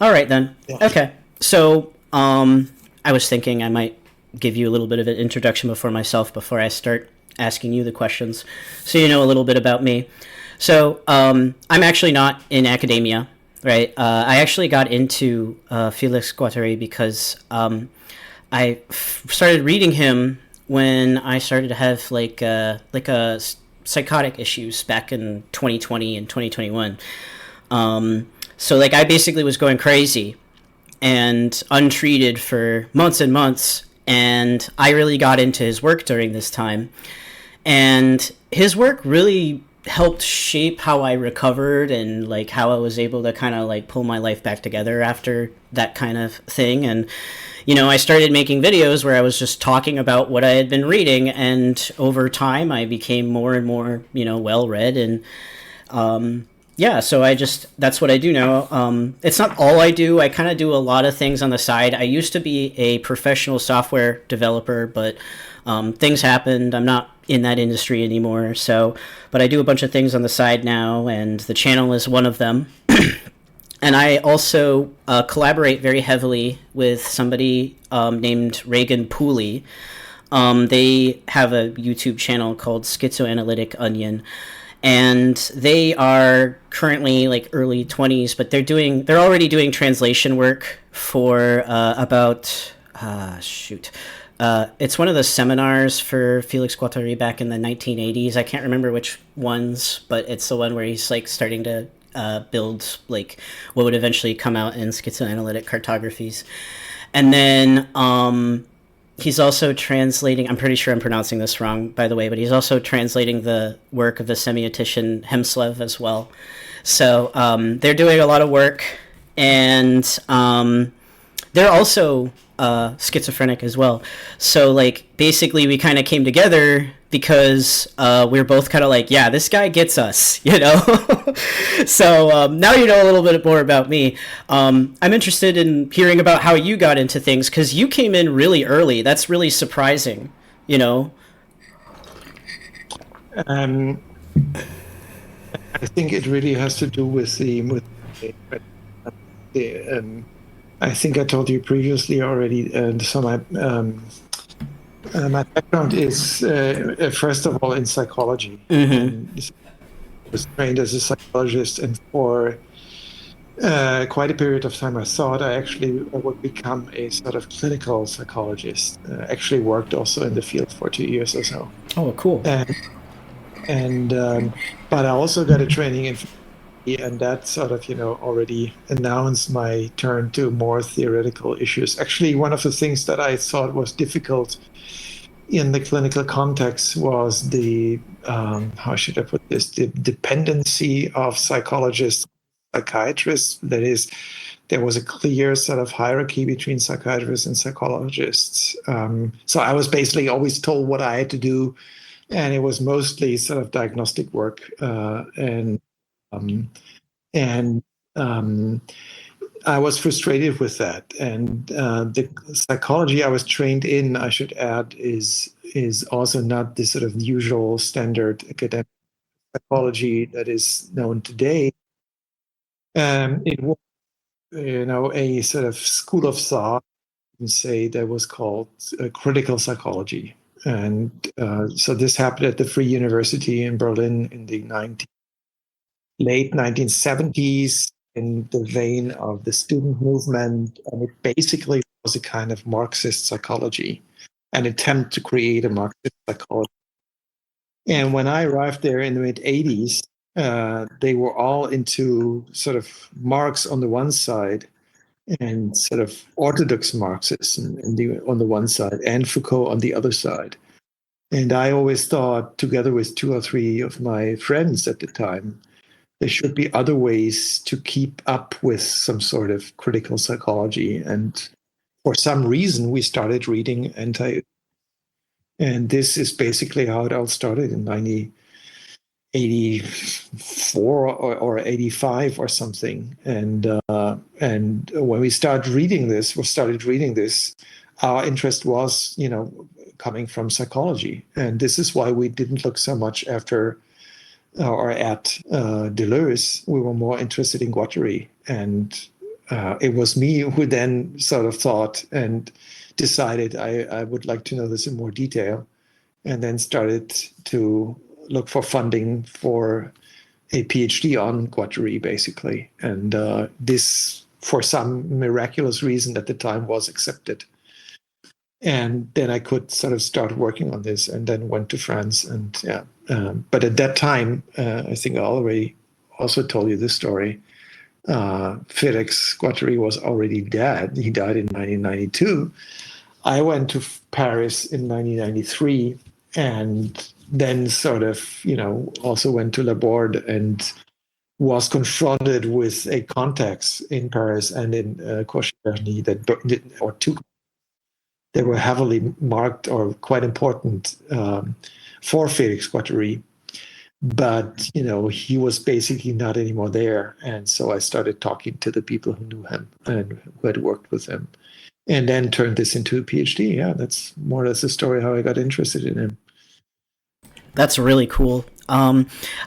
All right then. Yeah. Okay. So, I was thinking I might give you a little bit of an introduction before I start asking you the questions, so you know a little bit about me. So, I'm actually not in academia, right? I actually got into Félix Guattari because started reading him when I started to have like a psychotic issues back in 2020 and 2021. So like I basically was going crazy and untreated for months and months, and I really got into his work during this time. And his work really helped shape how I recovered and like how I was able to kind of like pull my life back together after that kind of thing. And I started making videos where I was just talking about what I had been reading, and over time I became more and more well read. And yeah, so that's what I do now. It's not all I do. I kind of do a lot of things on the side. I used to be a professional software developer, but things happened. I'm not in that industry anymore. But I do a bunch of things on the side now, and the channel is one of them. And I also collaborate very heavily with somebody named Reagan Pooley. They have a YouTube channel called Schizoanalytic Onion, and they are currently like early 20s, but they're already doing translation work for about it's one of the seminars for Félix Guattari back in the 1980s. I can't remember which ones, but it's the one where he's like starting to build like what would eventually come out in schizoanalytic cartographies. And then he's also translating, I'm pretty sure I'm pronouncing this wrong, by the way, but he's also translating the work of the semiotician Hemslev as well. So they're doing a lot of work, and they're also schizophrenic as well. So like basically we kind of came together because we're both kind of like, yeah, this guy gets us, So now you know a little bit more about me. I'm interested in hearing about how you got into things, because you came in really early. That's really surprising. Um, I think it really has to do with the I think I told you previously already. So my background is first of all in psychology. Mm-hmm. I was trained as a psychologist, and for quite a period of time, I thought I actually would become a sort of clinical psychologist. Actually worked also in the field for 2 years or so. Oh, cool. And but I also got a training in philosophy, and that sort of already announced my turn to more theoretical issues. Actually, one of the things that I thought was difficult in the clinical context was the how should I put this, the dependency of psychologists, psychiatrists. That is, there was a clear sort of hierarchy between psychiatrists and psychologists. So I was basically always told what I had to do, and it was mostly sort of diagnostic work, and I was frustrated with that. And the psychology I was trained in, I should add, is also not the sort of usual standard academic psychology that is known today. It was, a sort of school of thought, you can say, that was called critical psychology. And so this happened at the Free University in Berlin in the late 1970s, in the vein of the student movement. And it basically was a kind of Marxist psychology, an attempt to create a Marxist psychology. And when I arrived there in the mid 80s, they were all into sort of Marx on the one side and sort of orthodox Marxism on the one side, and Foucault on the other side. And I always thought, together with two or three of my friends at the time, there should be other ways to keep up with some sort of critical psychology. And for some reason, we started reading and this is basically how it all started in 1984 or 85 or something. And when we started reading this, our interest was, coming from psychology. And this is why we didn't look so much after or at Deleuze. We were more interested in Guattari. And it was me who then sort of thought and decided I would like to know this in more detail, and then started to look for funding for a PhD on Guattari, basically. And this, for some miraculous reason at the time, was accepted. And then I could sort of start working on this, and then went to France. And yeah, but at that time, I think I already also told you this story. Félix Guattari was already dead. He died in 1992. I went to Paris in 1993, and then sort of, also went to Laborde and was confronted with a context in Paris and in Cauchy-Berny or two that were heavily marked or quite important for Félix Guattari. But, he was basically not anymore there. And so I started talking to the people who knew him and who had worked with him, and then turned this into a PhD. Yeah, that's more or less the story how I got interested in him. That's really cool. I'm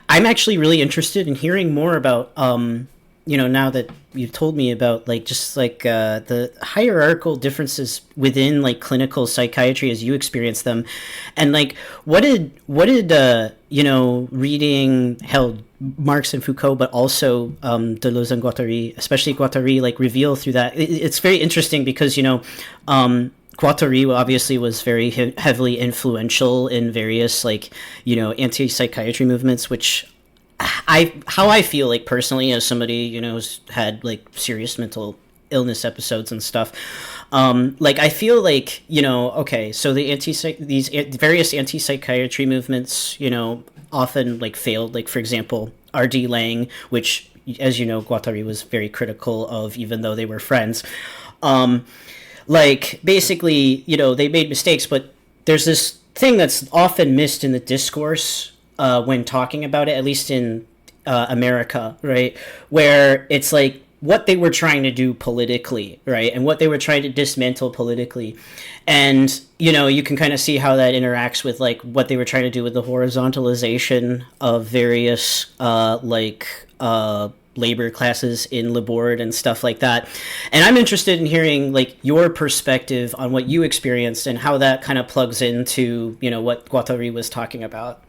actually really interested in hearing more about, now that you've told me about the hierarchical differences within like clinical psychiatry as you experience them, and like what did reading held Marx and Foucault, but also Deleuze and Guattari, especially Guattari, like reveal through that. It's very interesting because Guattari obviously was very heavily influential in various anti-psychiatry movements, which how I feel like personally as somebody who's had like serious mental illness episodes and stuff. I feel like okay, so these various anti-psychiatry movements often like failed. Like for example, R.D. Laing, which as you know Guattari was very critical of, even though they were friends. Basically, they made mistakes, but there's this thing that's often missed in the discourse when talking about it, at least in America, right? Where it's like what they were trying to do politically, right? And what they were trying to dismantle politically. And, you can kind of see how that interacts with like what they were trying to do with the horizontalization of various labor classes in Laborde and stuff like that. And I'm interested in hearing like your perspective on what you experienced and how that kind of plugs into, what Guattari was talking about.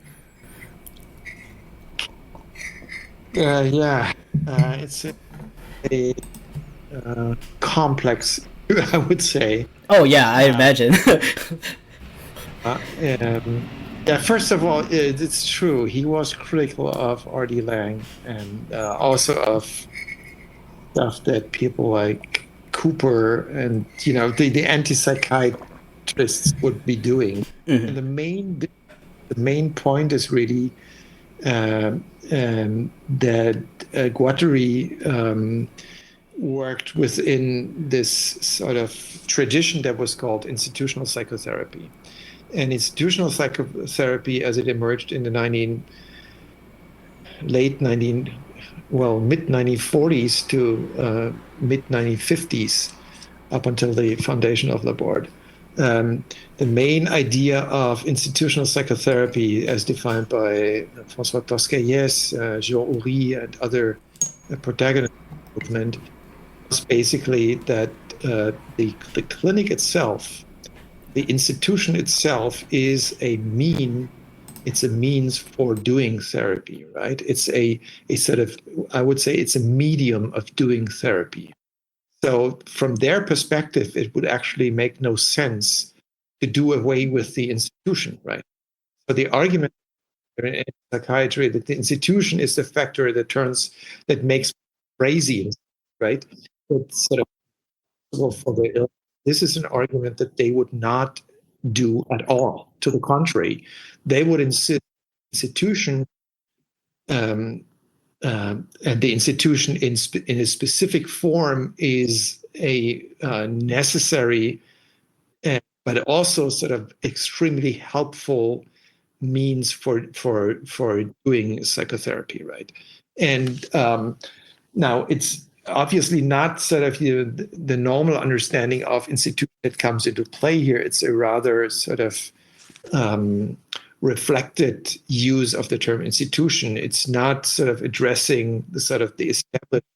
It's a complex, I would say. Oh yeah, I imagine. First of all, it's true. He was critical of R.D. Laing and also of stuff that people like Cooper and the anti-psychiatrists would be doing. Mm-hmm. And the main point is really that Guattari worked within this sort of tradition that was called institutional psychotherapy. And institutional psychotherapy, as it emerged in the mid-1940s to mid-1950s, up until the foundation of Laborde. The main idea of institutional psychotherapy, as defined by François Toscaïès, Jean Houry, and other protagonists of the movement, was basically that the clinic itself, the institution itself, is a means for doing therapy, right? It's a sort of, I would say, it's a medium of doing therapy. So from their perspective, it would actually make no sense to do away with the institution, right? So the argument in psychiatry that the institution is the factor that makes crazy, right? It's sort of for the ill. This is an argument that they would not do at all. To the contrary, they would insist institution and the institution in a specific form is a necessary, but also sort of extremely helpful means for doing psychotherapy, right? And now it's obviously not sort of the normal understanding of institution that comes into play here. It's a rather sort of reflected use of the term institution. It's not sort of addressing the sort of the established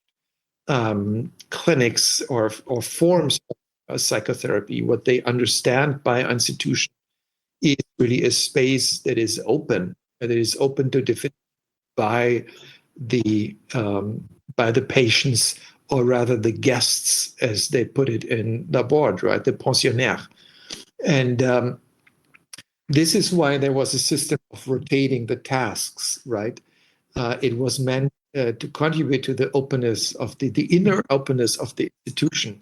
clinics or forms of psychotherapy, what they understand by institution is really a space that is open, to definition by the patients, or rather the guests, as they put it in the board, right? The pensionnaires. And this is why there was a system of rotating the tasks, right? It was meant to contribute to the openness of the inner openness of the institution,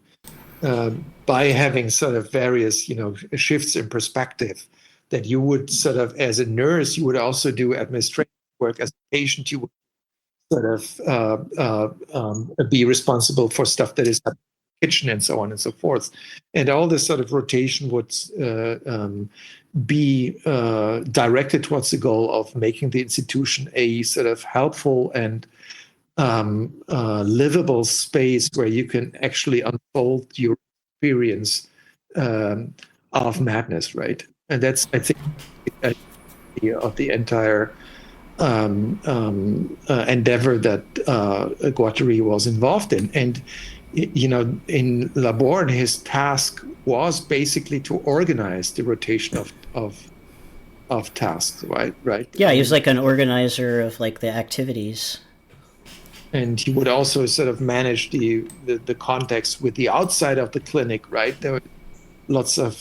by having sort of various, shifts in perspective, that you would sort of, as a nurse, you would also do administrative work. As a patient, you would sort of be responsible for stuff that is happening in the kitchen and so on and so forth. And all this sort of rotation would be directed towards the goal of making the institution a sort of helpful and livable space where you can actually unfold your experience of madness, right? And that's, I think, of the entire endeavor that Guattari was involved in. And in Laborde, his task was basically to organize the rotation of tasks, right? Yeah, he was like an organizer of like the activities. And he would also sort of manage the context with the outside of the clinic, right? There were lots of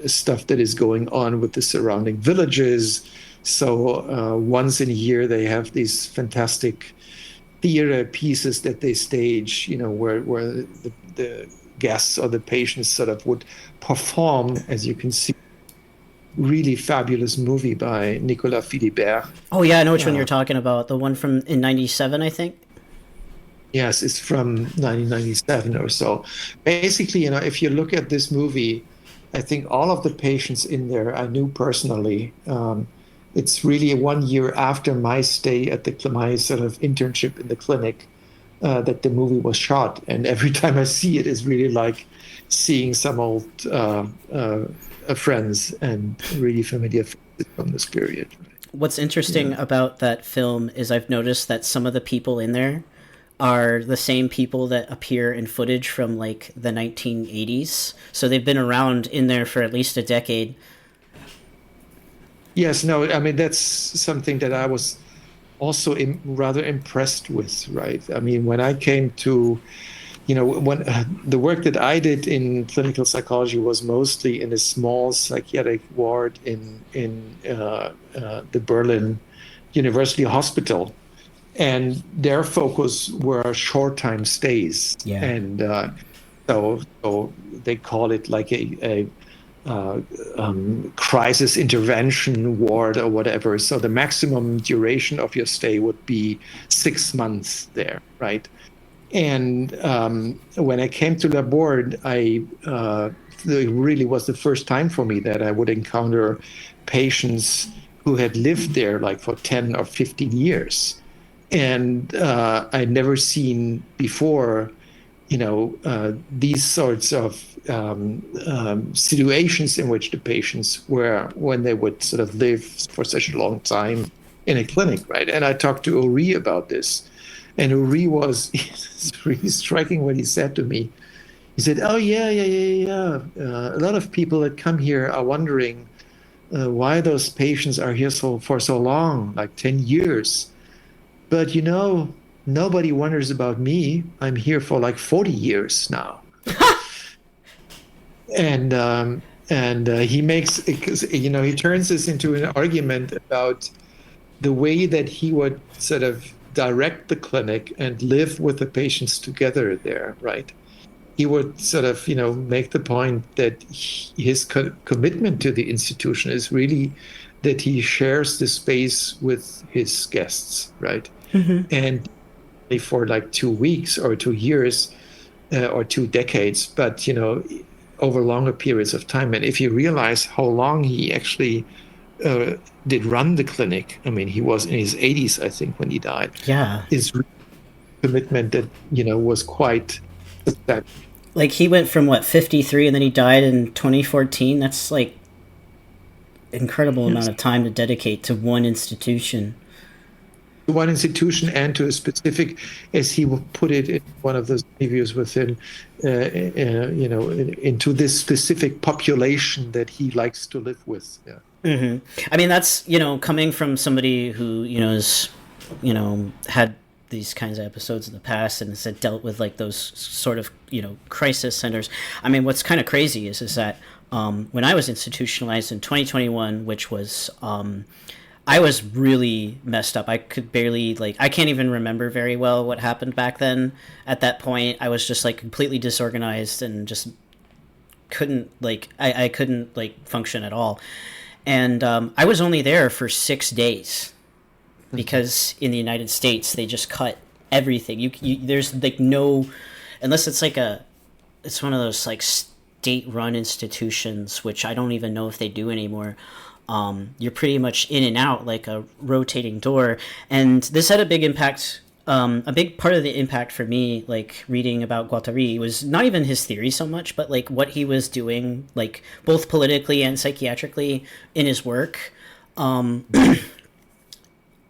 stuff that is going on with the surrounding villages. So once in a year they have these fantastic theater pieces that they stage, where the guests or the patients sort of would perform, as you can see. Really fabulous movie by Nicolas Philibert. Oh yeah, I know which one you're talking about. The one from in '97, I think. Yes, it's from 1997 or so. Basically, if you look at this movie, I think all of the patients in there I knew personally. It's really 1 year after my stay at my sort of internship in the clinic that the movie was shot, and every time I see it, it's really like seeing some old friends and really familiar faces from this period. What's interesting about that film is I've noticed that some of the people in there are the same people that appear in footage from like the 1980s. So they've been around in there for at least a decade. Yes, no, I mean, that's something that I was also rather impressed with, right? I mean, when I came to when the work that I did in clinical psychology was mostly in a small psychiatric ward in the Berlin University Hospital, and their focus were short time stays, and so they call it like a crisis intervention ward or whatever. So the maximum duration of your stay would be 6 months there, right? And when I came to Laborde, it really was the first time for me that I would encounter patients who had lived there like for 10 or 15 years. And I'd never seen before, these sorts of situations in which the patients were when they would sort of live for such a long time in a clinic, right? And I talked to Uri about this. And Uri was really striking what he said to me. He said, "Oh, yeah. A lot of people that come here are wondering why those patients are here for so long, like 10 years. But, nobody wonders about me. I'm here for like 40 years now." And he makes, he turns this into an argument about the way that he would sort of direct the clinic and live with the patients together there, right? He would sort of, make the point that his commitment to the institution is really that he shares the space with his guests, right? Mm-hmm. And for like 2 weeks or 2 years or 2 decades, but, over longer periods of time. And if you realize how long he actually did run the clinic, I mean, he was in his 80s, I think, when he died. Yeah. His commitment that, was quite that. Like he went from 53 and then he died in 2014. That's like incredible amount of time to dedicate to one institution. one institution and to a specific, as he put it in one of those interviews with him, into this specific population that he likes to live with. Yeah. I mean, that's, coming from somebody who, is, had these kinds of episodes in the past and has dealt with like those sort of, crisis centers. I mean, what's kind of crazy is that when I was institutionalized in 2021, which was, I was really messed up. I could barely, I can't even remember very well what happened back then. At that point, I was just like completely disorganized and just couldn't, I couldn't function at all. And I was only there for 6 days because in the United States, they just cut everything. There's no, unless it's it's one of those state-run institutions, which I don't even know if they do anymore. You're pretty much in and out like a rotating door. And this had a big impact. A big part of the impact for me, reading about Guattari, was not even his theory so much, but what he was doing, both politically and psychiatrically in his work.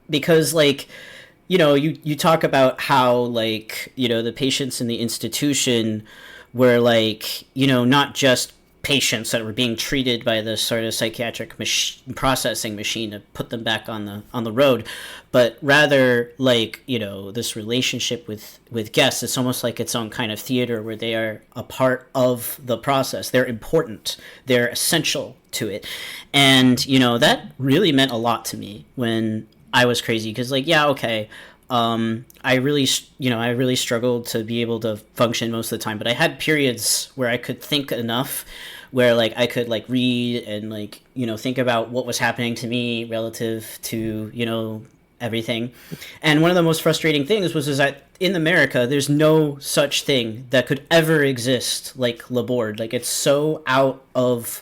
Because you talk about how the patients in the institution were not just patients that were being treated by the sort of psychiatric processing machine to put them back on the road, but rather this relationship with guests. It's almost like its own kind of theater where they are a part of the process. They're important. They're essential to it. And, that really meant a lot to me when I was crazy because I really struggled to be able to function most of the time, but I had periods where I could think enough where I could read and think about what was happening to me relative to everything. And one of the most frustrating things was that in America there's no such thing that could ever exist like Laborde. It's so out of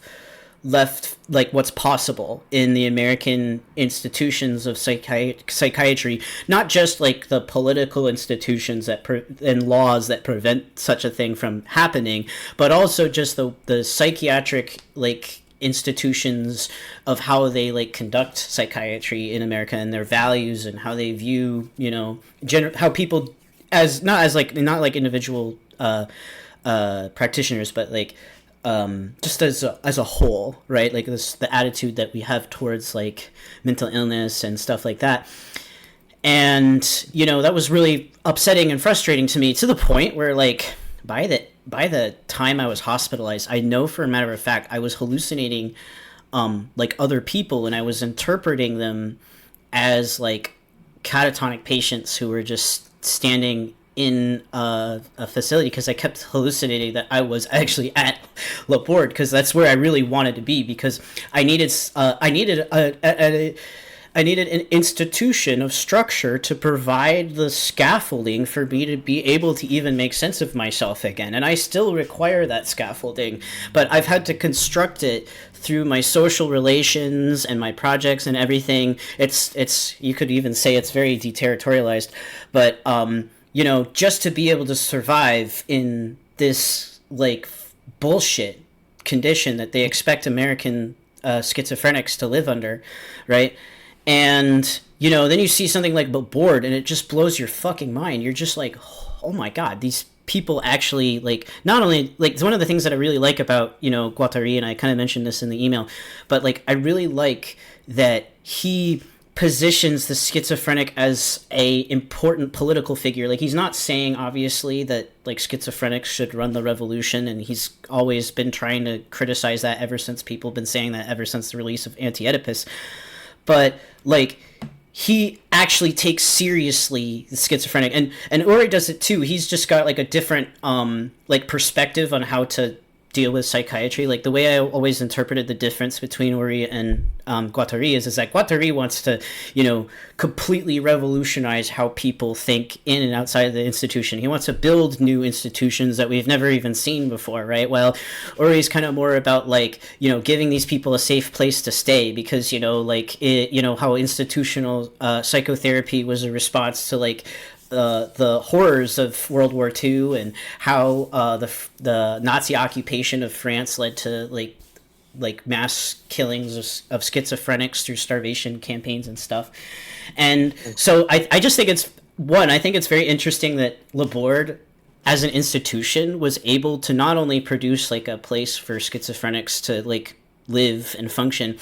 left what's possible in the American institutions of psychiatry, not just the political institutions and laws that prevent such a thing from happening, but also just the psychiatric institutions of how they conduct psychiatry in America and their values and how they view how people as not individual practitioners, but just as a whole, right? The attitude that we have towards mental illness and stuff like that. And that was really upsetting and frustrating to me, to the point where by the time I was hospitalized, I know for a matter of fact I was hallucinating other people, and I was interpreting them as catatonic patients who were just standing in a facility, because I kept hallucinating that I was actually at Laborde, because that's where I really wanted to be, because I needed an institution of structure to provide the scaffolding for me to be able to even make sense of myself again. And I still require that scaffolding, but I've had to construct it through my social relations and my projects and everything. It's you could even say it's very deterritorialized, but just to be able to survive in this bullshit condition that they expect American schizophrenics to live under, right? And then you see something like Laborde, and it just blows your fucking mind. You're just oh my god, these people actually not only it's one of the things that I really like about Guattari, and I kind of mentioned this in the email, but I really like that he positions the schizophrenic as a important political figure. He's not saying obviously that schizophrenics should run the revolution, and he's always been trying to criticize that ever since people have been saying that ever since the release of Anti-Oedipus. But he actually takes seriously the schizophrenic, and Uri does it too. He's just got a different perspective on how to deal with psychiatry. The way I always interpreted the difference between Uri and Guattari is that Guattari wants to completely revolutionize how people think in and outside of the institution. He wants to build new institutions that we've never even seen before, right? Well, Uri's kind of more about giving these people a safe place to stay, because how institutional psychotherapy was a response to the horrors of World War II, and how the Nazi occupation of France led to like mass killings of schizophrenics through starvation campaigns and stuff. And so I just think I think it's very interesting that Laborde as an institution was able to not only produce like a place for schizophrenics to like live and function,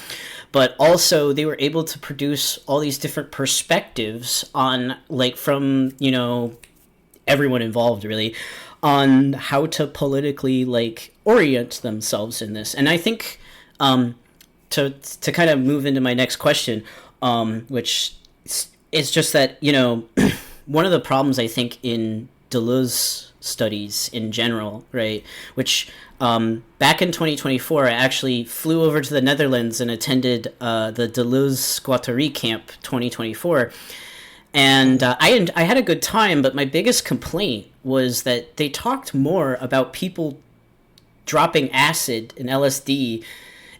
but also they were able to produce all these different perspectives on like from, you know, everyone involved really on how to politically like orient themselves in this. And I think to kind of move into my next question, which is just that, you know, one of the problems I think in Deleuze studies in general, right, which back in 2024, I actually flew over to the Netherlands and attended the Deleuze-Guattari camp 2024. And I had a good time, but my biggest complaint was that they talked more about people dropping acid and LSD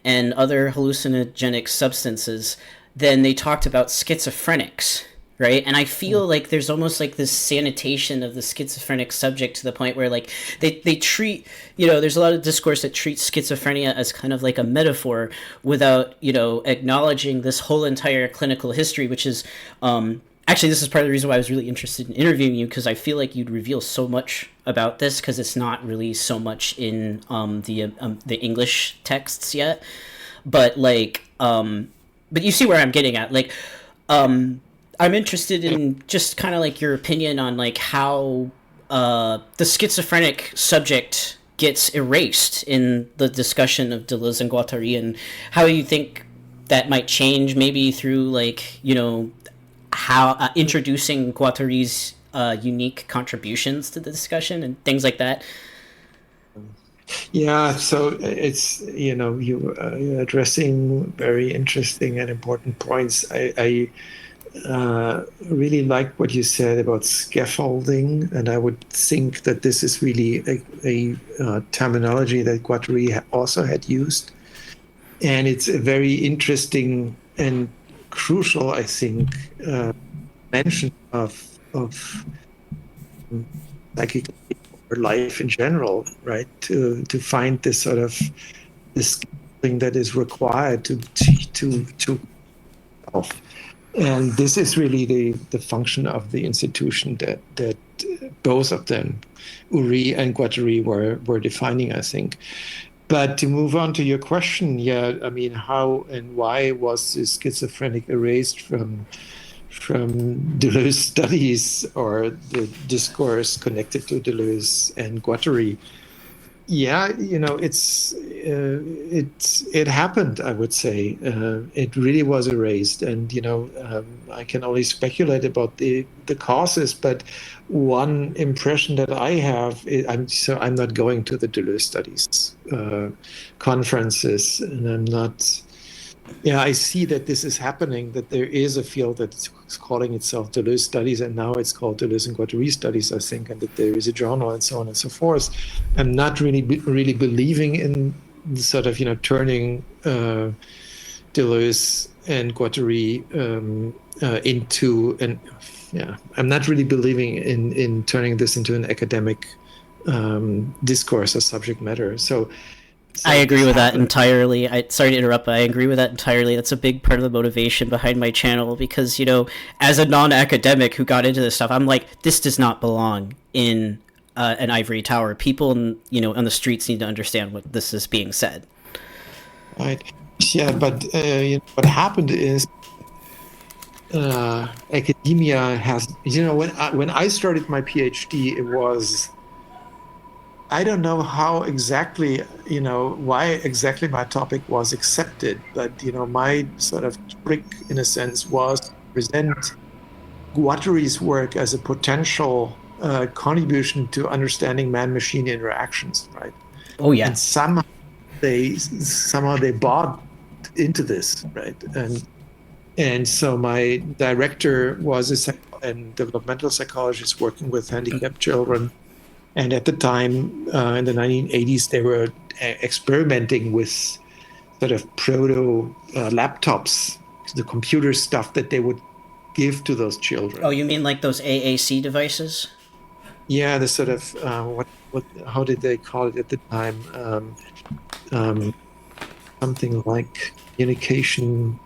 and other hallucinogenic substances than they talked about schizophrenics, right? And I feel like there's almost like this sanitation of the schizophrenic subject to the point where like they treat, you know, there's a lot of discourse that treats schizophrenia as kind of like a metaphor without, you know, acknowledging this whole entire clinical history, which is actually, this is part of the reason why I was really interested in interviewing you, because I feel like you'd reveal so much about this, because it's not really so much in the English texts yet. But like, but you see where I'm getting at. Like, I'm interested in just kind of like your opinion on like how the schizophrenic subject gets erased in the discussion of Deleuze and Guattari, and how you think that might change, maybe through like, you know, how introducing Guattari's unique contributions to the discussion and things like that. Yeah, so it's, you know, you're addressing very interesting and important points. I really like what you said about scaffolding, and I would think that this is really a terminology that Guattari also had used, and it's a very interesting and crucial, I think, mention of psychic or life in general, right? To find this sort of this thing that is required to and this is really the function of the institution that both of them, Uri and Guattari, were defining, I think. But to move on to your question, yeah, I mean, how and why was this schizophrenic erased from Deleuze studies or the discourse connected to Deleuze and Guattari? Yeah, you know, it happened, I would say. It really was erased, and you know, I can only speculate about the causes. But one impression that I have, I'm not going to the Deleuze studies conferences, and I'm not. Yeah, I see that this is happening, that there is a field that's calling itself Deleuze Studies, and now it's called Deleuze and Guattari Studies, I think, and that there is a journal and so on and so forth. I'm not really believing in sort of, you know, turning Deleuze and Guattari into an, yeah, I'm not really believing in turning this into an academic discourse or subject matter. So I agree with that entirely. Sorry to interrupt, but I agree with that entirely. That's a big part of the motivation behind my channel, because, you know, as a non-academic who got into this stuff, I'm like, this does not belong in an ivory tower. People, you know, on the streets need to understand what this is being said. Right. Yeah, but you know, what happened is academia has, you know, when I started my PhD, it was, I don't know how exactly, you know, why exactly my topic was accepted, but, you know, my sort of trick, in a sense, was to present Guattari's work as a potential contribution to understanding man-machine interactions, right? Oh, yeah. And somehow they bought into this, right? And so my director was a developmental psychologist working with handicapped children. And at the time, in the 1980s, they were experimenting with sort of proto laptops, the computer stuff that they would give to those children. Oh, you mean like those AAC devices? Yeah, the sort of how did they call it at the time? something like communication,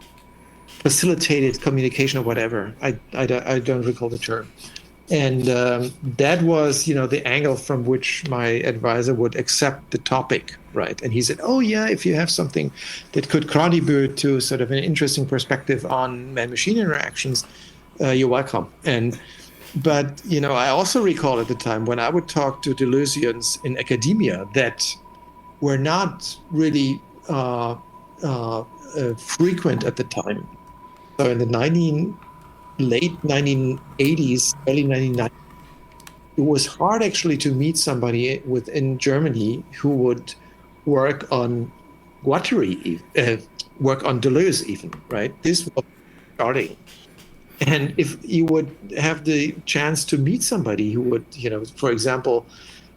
facilitated communication or whatever. I don't recall the term. And that was, the angle from which my advisor would accept the topic, right? And he said, "Oh yeah, if you have something that could contribute to sort of an interesting perspective on man-machine interactions, you're welcome." But I also recall at the time when I would talk to Deleuzians in academia that were not really frequent at the time. So in the late 1980s, early 1990s, it was hard actually to meet somebody within Germany who would work on Guattari, work on Deleuze even, right? This was starting. And if you would have the chance to meet somebody who would, for example,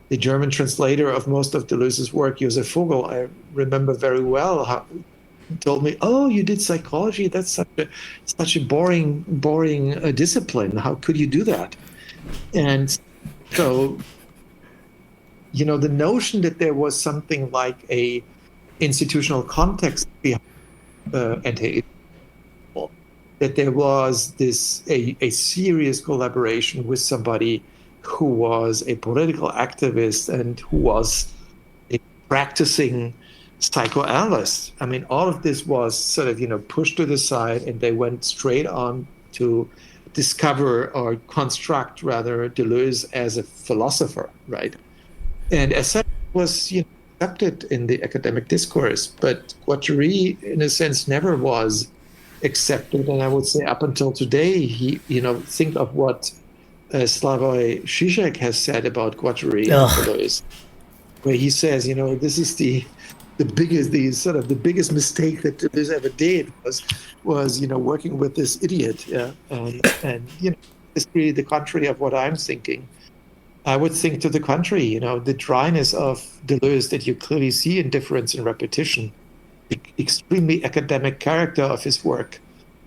the German translator of most of Deleuze's work, Josef Vogel, I remember very well how told me, "Oh, you did psychology? That's such a boring discipline. How could you do that?" And so, the notion that there was something like a institutional context behind that there was a serious collaboration with somebody who was a political activist and who was a practicing psychoanalyst. I mean, all of this was sort of, pushed to the side, and they went straight on to discover or construct, rather, Deleuze as a philosopher, right? And as such, was accepted in the academic discourse. But Guattari, in a sense, never was accepted. And I would say up until today, he, think of what Slavoj Žižek has said about Guattari and Deleuze, where he says, this is the biggest mistake that Deleuze ever did was working with this idiot. Yeah, and it's really the contrary of what I'm thinking. I would think to the contrary. The dryness of Deleuze that you clearly see in Difference and Repetition, the extremely academic character of his work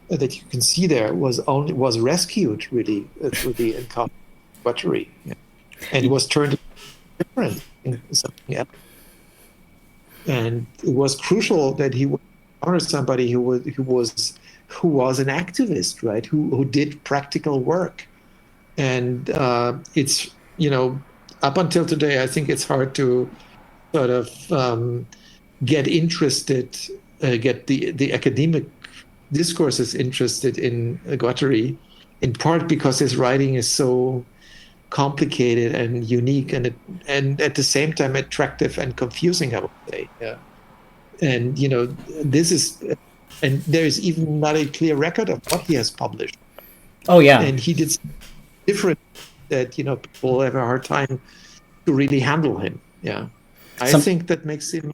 that you can see there was rescued really through the encounter with Guattari, and it was turned different in something else. And it was crucial that he would encounter somebody who was an activist, right? Who did practical work, and it's up until today, I think it's hard to sort of get interested, get the academic discourses interested in Guattari, in part because his writing is so complicated and unique, and at the same time attractive and confusing, I would say. Yeah. And this is, and there is even not a clear record of what he has published. Oh yeah. And he did different that people have a hard time to really handle him. Yeah. I think that makes him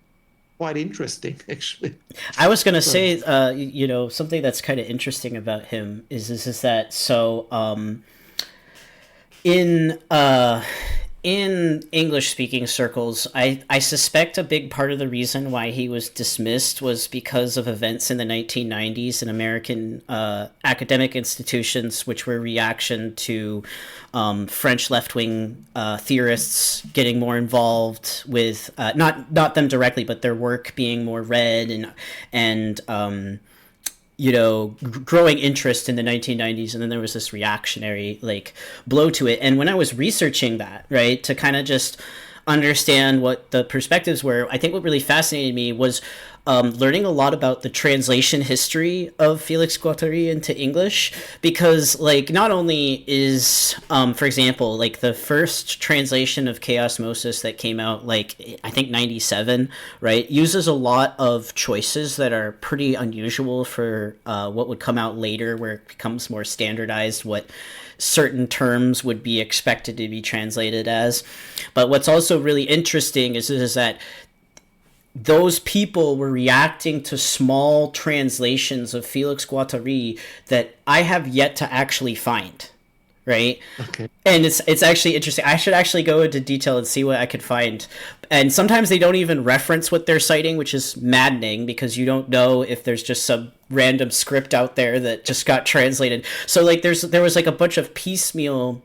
quite interesting, actually. I was going to say, something that's kind of interesting about him is that in English-speaking circles, I suspect a big part of the reason why he was dismissed was because of events in the 1990s in American academic institutions, which were a reaction to French left-wing theorists getting more involved with not them directly, but their work being more read and growing interest in the 1990s, and then there was this reactionary blow to it. And when I was researching that, right, to kind of just understand what the perspectives were, I think what really fascinated me was learning a lot about the translation history of Félix Guattari into English, because not only is for example the first translation of Chaosmosis that came out I think 97, right, uses a lot of choices that are pretty unusual for what would come out later, where it becomes more standardized what certain terms would be expected to be translated as. But what's also really interesting is that those people were reacting to small translations of Félix Guattari that I have yet to actually find, right? Okay. And it's actually interesting. I should actually go into detail and see what I could find. And sometimes they don't even reference what they're citing, which is maddening, because you don't know if there's just some random script out there that just got translated. So there was a bunch of piecemeal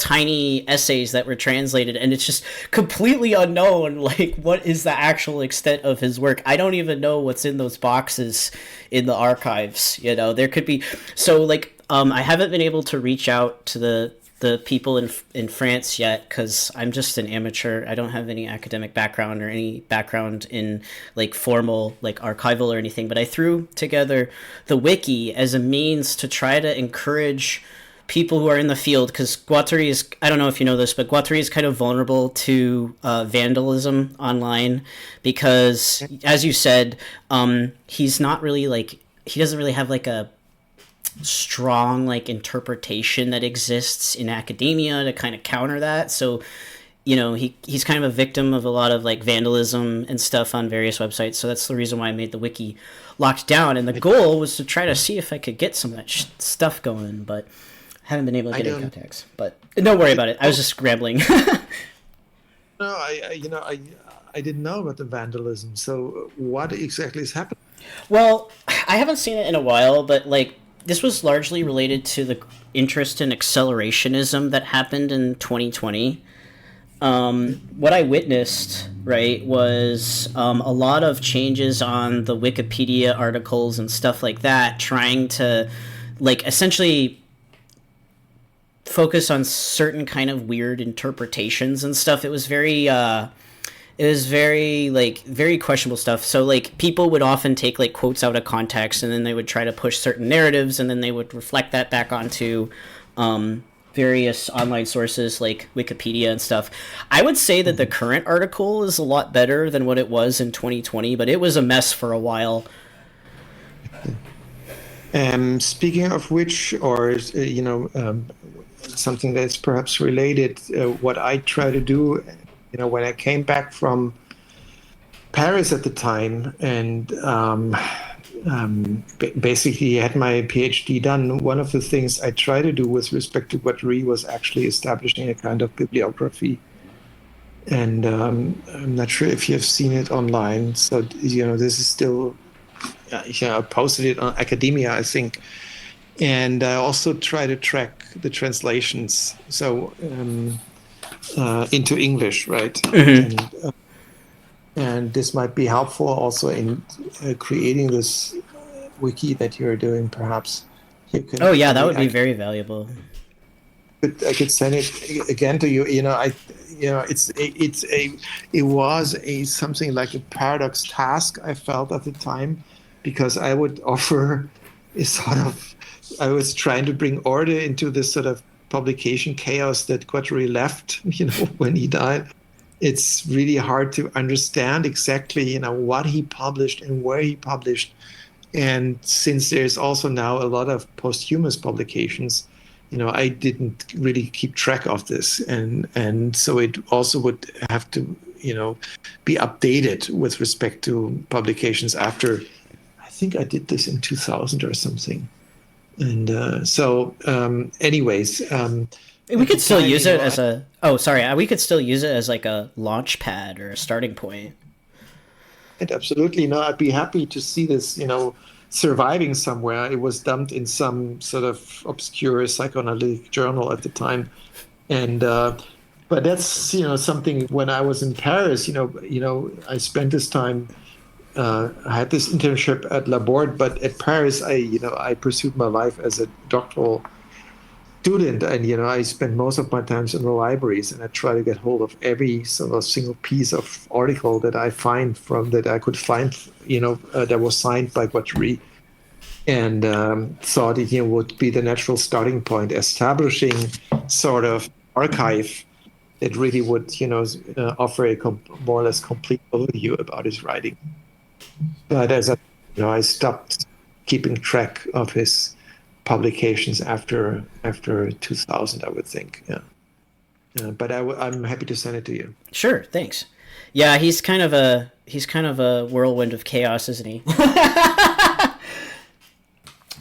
tiny essays that were translated, and it's just completely unknown, like, what is the actual extent of his work. I don't even know what's in those boxes in the archives, you know. There could be, so like, I haven't been able to reach out to the people in France yet, because I'm just an amateur. I don't have any academic background or any background in like formal like archival or anything, but I threw together the wiki as a means to try to encourage people who are in the field, because Guattari is, I don't know if you know this, but Guattari is kind of vulnerable to vandalism online, because as you said, he's not really like, he doesn't really have like a strong like interpretation that exists in academia to kind of counter that. So, you know, he's kind of a victim of a lot of like vandalism and stuff on various websites. So that's the reason why I made the wiki locked down, and the goal was to try to see if I could get some of that stuff going, but haven't been able to get in contacts. But don't worry about it. I was just rambling. No, I didn't know about the vandalism. So what exactly is happening? Well, I haven't seen it in a while, but like, this was largely related to the interest in accelerationism that happened in 2020. What I witnessed, right, was a lot of changes on the Wikipedia articles and stuff like that, trying to like essentially focus on certain kind of weird interpretations and stuff. It was very like very questionable stuff. So like, people would often take like quotes out of context, and then they would try to push certain narratives, and then they would reflect that back onto various online sources like Wikipedia and stuff. I would say that the current article is a lot better than what it was in 2020, but it was a mess for a while. Speaking of which, or something that's perhaps related, what I try to do, when I came back from Paris at the time, and basically had my PhD done, one of the things I try to do with respect to Guattari was actually establishing a kind of bibliography. And I'm not sure if you've seen it online. So, this is still, I posted it on Academia, I think. And I also try to track the translations, so into English, right? Mm-hmm. And this might be helpful also in creating this wiki that you're doing, perhaps. You can, that would be very valuable. I could send it again to you. It was something like a paradox task, I felt at the time, because I would offer a sort of, I was trying to bring order into this sort of publication chaos that Guattari left, when he died. It's really hard to understand exactly, what he published and where he published. And since there's also now a lot of posthumous publications, I didn't really keep track of this. And so it also would have to, be updated with respect to publications after, I think I did this in 2000 or something. And anyways, we could still use it as we could still use it as like a launch pad or a starting point. Absolutely. No, I'd be happy to see this, surviving somewhere. It was dumped in some sort of obscure psychoanalytic journal at the time. And, but that's, something. When I was in Paris, I spent this time, I had this internship at Laborde, but at Paris, I pursued my life as a doctoral student, and I spent most of my time in the libraries, and I try to get hold of every sort of single piece of article that I could find, that was signed by Guattari, and thought it would be the natural starting point, establishing sort of archive that really would offer a more or less complete overview about his writing. But as I stopped keeping track of his publications after 2000, I would think. Yeah. But I'm happy to send it to you. Sure, thanks. Yeah, he's kind of a whirlwind of chaos, isn't he?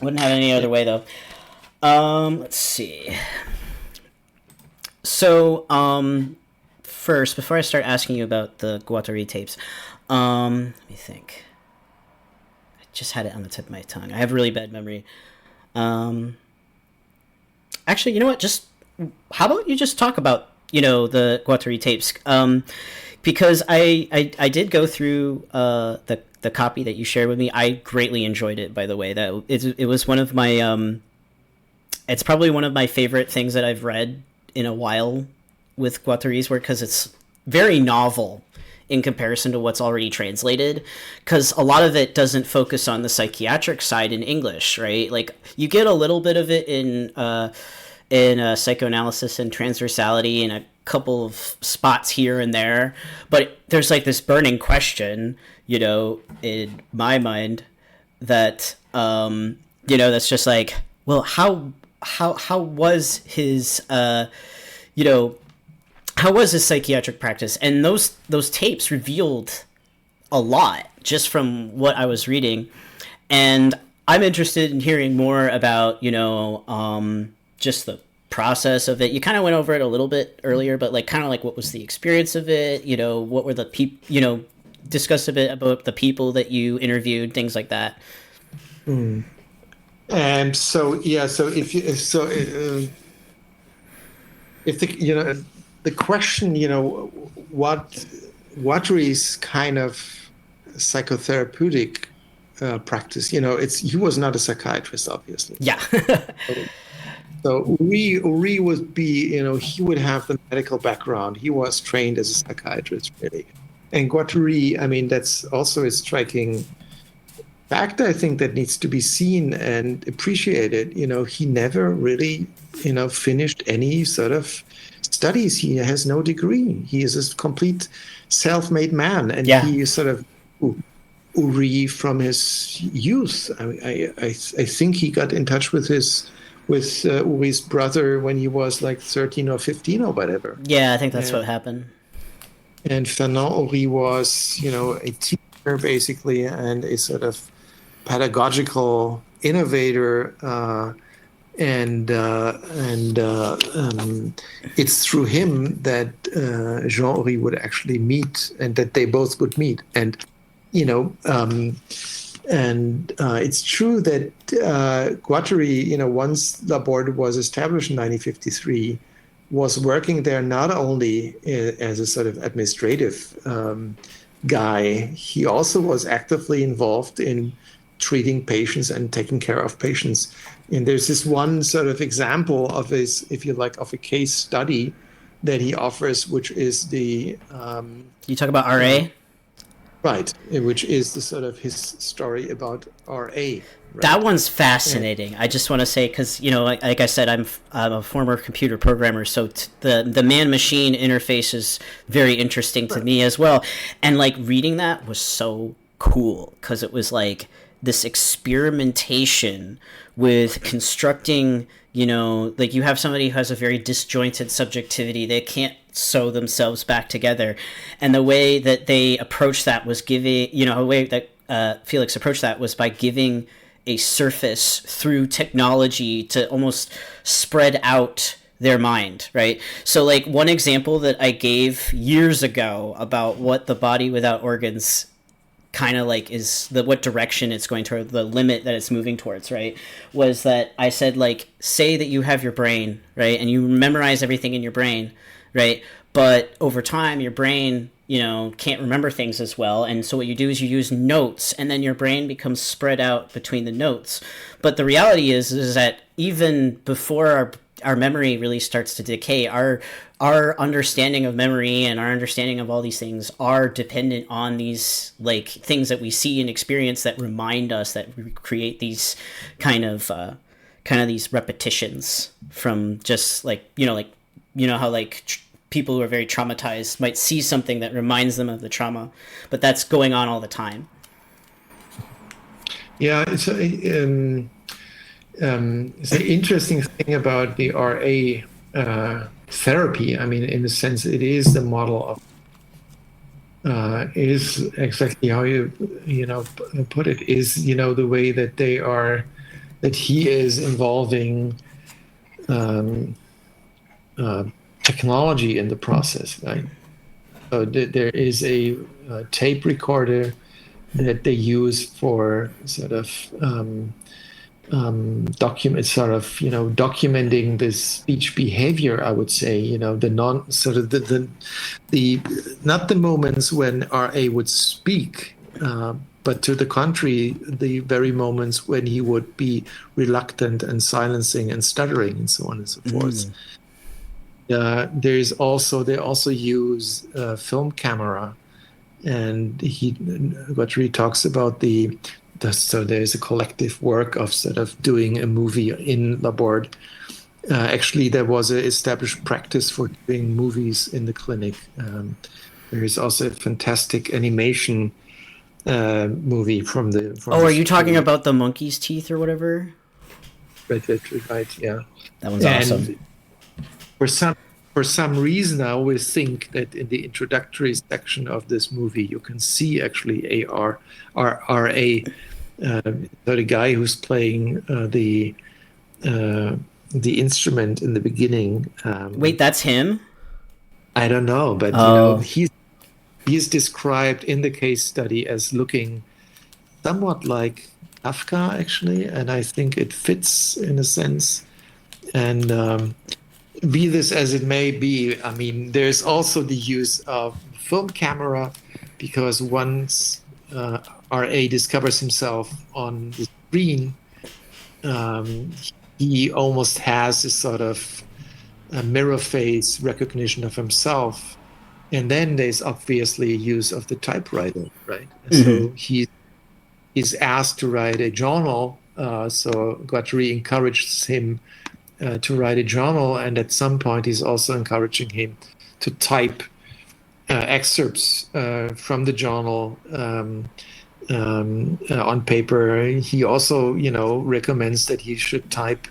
Wouldn't have it any other way though. Let's see. So, first, before I start asking you about the Guattari-Tapes, let me think. I just had it on the tip of my tongue. I have really bad memory. Actually, you know what? Just how about you just talk about, the Guattari-Tapes? Because I did go through the copy that you shared with me. I greatly enjoyed it, by the way. That it was one of my it's probably one of my favorite things that I've read in a while with Guattari's work, because it's very novel in comparison to what's already translated, because a lot of it doesn't focus on the psychiatric side in English, right? Like, you get a little bit of it in psychoanalysis and transversality and a couple of spots here and there, but there's like this burning question, in my mind, that that's just like, well, how was his how was his psychiatric practice? And those tapes revealed a lot just from what I was reading, and I'm interested in hearing more about just the process of it. You kind of went over it a little bit earlier, but like kind of like what was the experience of it? What were the people? Discuss a bit about the people that you interviewed, things like that. And so if the question, what Guattari's kind of psychotherapeutic practice, he was not a psychiatrist, obviously. Yeah. So Uri would be, he would have the medical background. He was trained as a psychiatrist, really. And Guattari, I mean, that's also a striking fact, I think, that needs to be seen and appreciated. He never really, finished any sort of studies. He has no degree. He is a complete self-made man. And he sort of Uri from his youth. I think he got in touch with Uri's brother when he was like 13 or 15 or whatever. Yeah, I think that's what happened. And Fernand Uri was, a teacher basically, and a sort of pedagogical innovator. And it's through him that Jean Uri would actually meet, and that they both would meet. And, it's true that Guattari, once Laborde was established in 1953, was working there not only as a sort of administrative guy, he also was actively involved in treating patients and taking care of patients. And there's this one sort of example of his, if you like, of a case study that he offers, which is the... you talk about RA? Right, which is the sort of his story about RA. Right? That one's fascinating. I just want to say, because like I said, I'm a former computer programmer, so the man-machine interface is very interesting to me as well. And like reading that was so cool, because it was like this experimentation with constructing. Like you have somebody who has a very disjointed subjectivity. They can't sew themselves back together. And the way that they approached that was giving, a way that Félix approached that was by giving a surface through technology to almost spread out their mind, right? So like one example that I gave years ago about what the body without organs kind of like is what direction it's going toward, the limit that it's moving towards, right, was that I said, like, say that you have your brain, right, and you memorize everything in your brain, right, but over time your brain can't remember things as well, and so what you do is you use notes, and then your brain becomes spread out between the notes. But the reality is that even before our memory really starts to decay, our understanding of memory and our understanding of all these things are dependent on these like things that we see and experience that remind us, that we create these kind of these repetitions from just like how like people who are very traumatized might see something that reminds them of the trauma, but that's going on all the time. Yeah, it's an interesting thing about the RA therapy. I mean, in a sense, it is the model of is exactly how you put it, is the way that that he is involving technology in the process, right? So there is a tape recorder that they use for sort of document sort of documenting this speech behavior. I would say the non sort of the not the moments when RA would speak, but to the contrary, the very moments when he would be reluctant and silencing and stuttering and so on and so forth. They also use film camera, and Guattari talks about so there's a collective work of sort of doing a movie in Laborde. Actually, there was an established practice for doing movies in the clinic. There is also a fantastic animation movie from are you talking about the monkey's teeth or whatever? Right, yeah. That one's awesome. For some reason, I always think that in the introductory section of this movie, you can see actually RA, the guy who's playing the instrument in the beginning. Wait, that's him? I don't know, but he's described in the case study as looking somewhat like Kafka, actually, and I think it fits in a sense. And be this as it may be, I mean, there's also the use of film camera, because once RA discovers himself on the screen, he almost has this sort of mirror face recognition of himself. And then there's obviously use of the typewriter, right? Mm-hmm. So he's asked to write a journal. So Guattari encourages him to write a journal, and at some point he's also encouraging him to type excerpts from the journal on paper. He also, recommends that he should type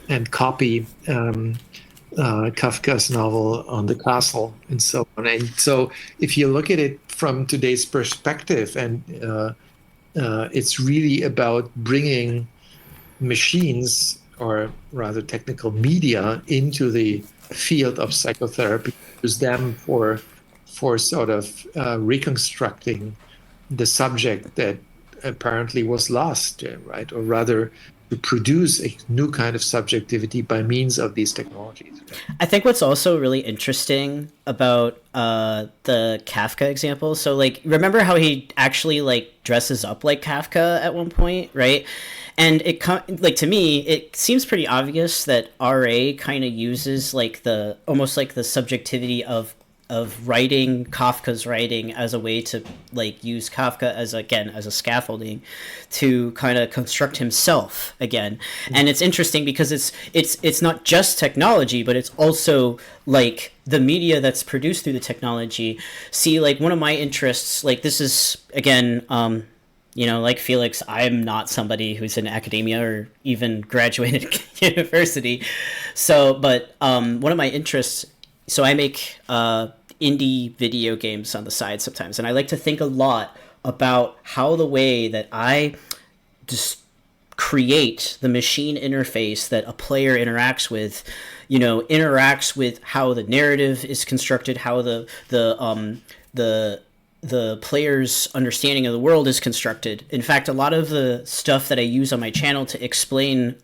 and copy Kafka's novel On the Castle and so on. And so if you look at it from today's perspective, and it's really about bringing machines, or rather technical media, into the field of psychotherapy, use them for sort of reconstructing the subject that apparently was lost, right? Or rather, to produce a new kind of subjectivity by means of these technologies. I think what's also really interesting about the Kafka example, so like, remember how he actually like dresses up like Kafka at one point, right? And to me, it seems pretty obvious that RA kind of uses like almost like the subjectivity of writing Kafka's writing as a way to like use Kafka as a scaffolding to kind of construct himself again. And it's interesting because it's not just technology, but it's also like the media that's produced through the technology. See, like one of my interests, like this is again, like Félix, I'm not somebody who's in academia or even graduated university. So, but one of my interests, so I make indie video games on the side sometimes, and I like to think a lot about how the way that I just create the machine interface that a player interacts with, interacts with how the narrative is constructed, how the player's understanding of the world is constructed. In fact, a lot of the stuff that I use on my channel to explain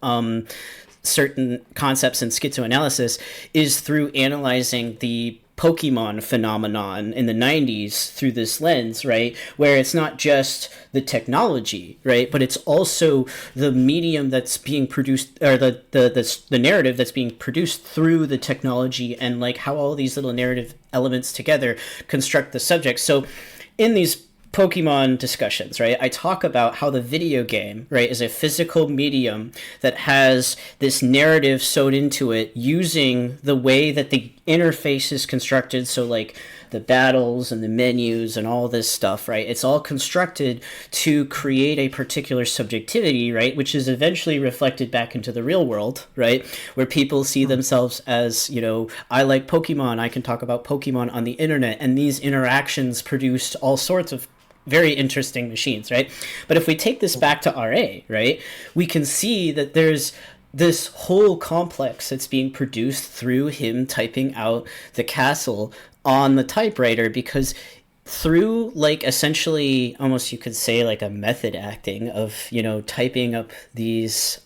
certain concepts in schizoanalysis is through analyzing the Pokemon phenomenon in the 90s through this lens, right? Where it's not just the technology, right? But it's also the medium that's being produced, or the narrative that's being produced through the technology, and like how all these little narrative elements together construct the subject. So in these Pokemon discussions, right, I talk about how the video game, right, is a physical medium that has this narrative sewed into it using the way that the interface is constructed. So like the battles and the menus and all this stuff, right, it's all constructed to create a particular subjectivity, right, which is eventually reflected back into the real world, right, where people see themselves as, I like Pokemon, I can talk about Pokemon on the internet, and these interactions produced all sorts of very interesting machines, right? But if we take this back to RA, right, we can see that there's this whole complex that's being produced through him typing out the castle on the typewriter, because through like essentially almost you could say like a method acting of typing up these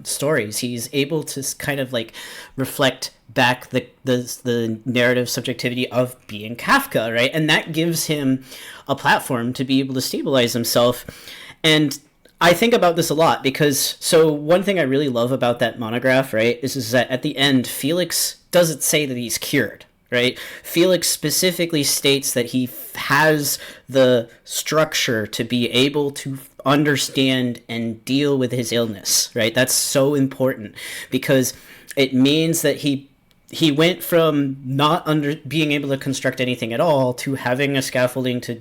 stories, he's able to kind of like reflect back the narrative subjectivity of being Kafka, right? And that gives him a platform to be able to stabilize himself. And I think about this a lot because so one thing I really love about that monograph, right, is that at the end Felix doesn't say that he's cured, right? Felix specifically states that he has the structure to be able to understand and deal with his illness, right? That's so important because it means that he went from not being able to construct anything at all to having a scaffolding to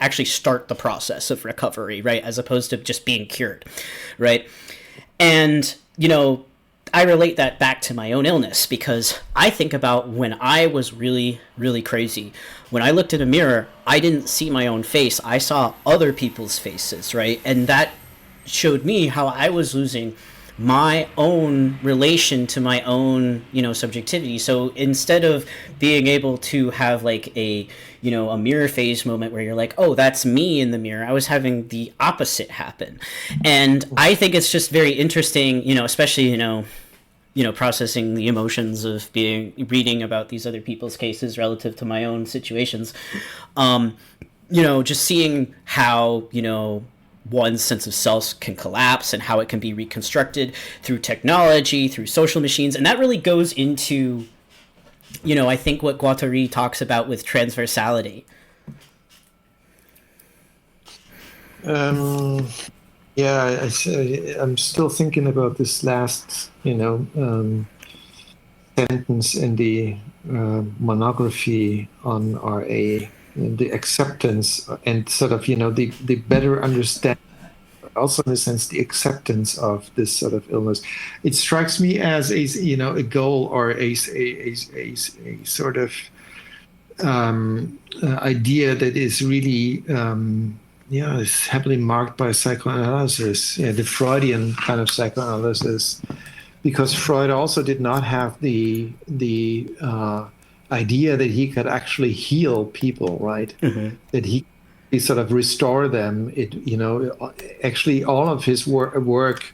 actually start the process of recovery, right? As opposed to just being cured, right? And, I relate that back to my own illness because I think about when I was really, really crazy. When I looked in a mirror, I didn't see my own face. I saw other people's faces, right? And that showed me how I was losing my own relation to my own subjectivity. So instead of being able to have like a a mirror phase moment where you're like, oh, that's me in the mirror, I was having the opposite happen. And I think it's just very interesting, especially processing the emotions of reading about these other people's cases relative to my own situations. Just seeing how one's sense of self can collapse and how it can be reconstructed through technology, through social machines. And that really goes into, I think what Guattari talks about with transversality. Yeah, I'm still thinking about this last, sentence in the monography on RA, the acceptance and sort of, the better understanding, also in a sense, the acceptance of this sort of illness. It strikes me as a goal or a sort of idea that is really, is heavily marked by psychoanalysis, the Freudian kind of psychoanalysis, because Freud also did not have the idea that he could actually heal people, right? Mm-hmm. That he sort of restore them. Actually, all of his work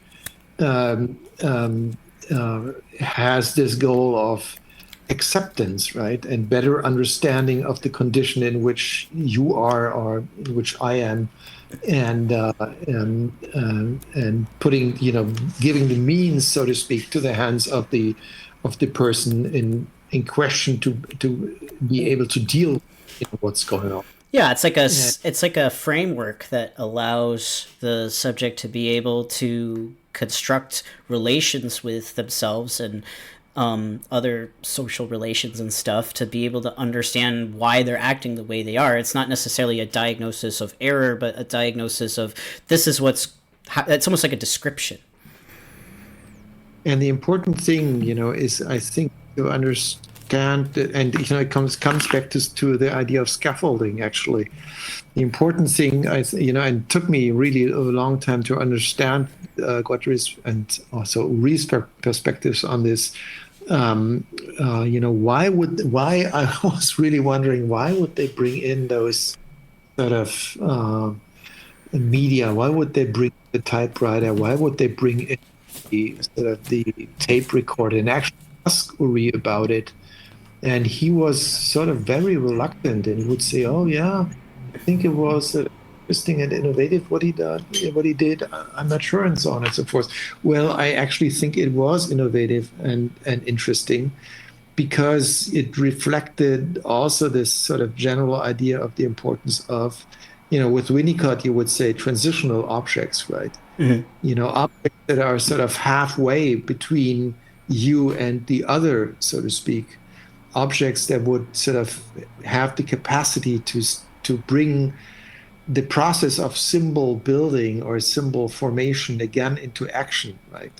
has this goal of acceptance, right, and better understanding of the condition in which you are or in which I am, and putting, giving the means, so to speak, to the hands of the person in question to be able to deal with what's going on. Yeah, it's like a framework that allows the subject to be able to construct relations with themselves and other social relations and stuff to be able to understand why they're acting the way they are. It's not necessarily a diagnosis of error, but a diagnosis of this is it's almost like a description. And the important thing, is I think to understand, and it comes back to the idea of scaffolding. Actually, the important thing, and it took me really a long time to understand Guattari's and also Rees' perspectives on this. Why I was really wondering, why would they bring in those sort of media? Why would they bring the typewriter? Why would they bring in the tape recorder and actually ask Uri about it? And he was sort of very reluctant, and he would say, "Oh yeah, I think it was interesting and innovative what he did. I'm not sure," and so on and so forth. Well, I actually think it was innovative and interesting because it reflected also this sort of general idea of the importance of, with Winnicott, you would say transitional objects, right? Mm-hmm. Objects that are sort of halfway between you and the other, so to speak. Objects that would sort of have the capacity to bring the process of symbol building or symbol formation again into action, right?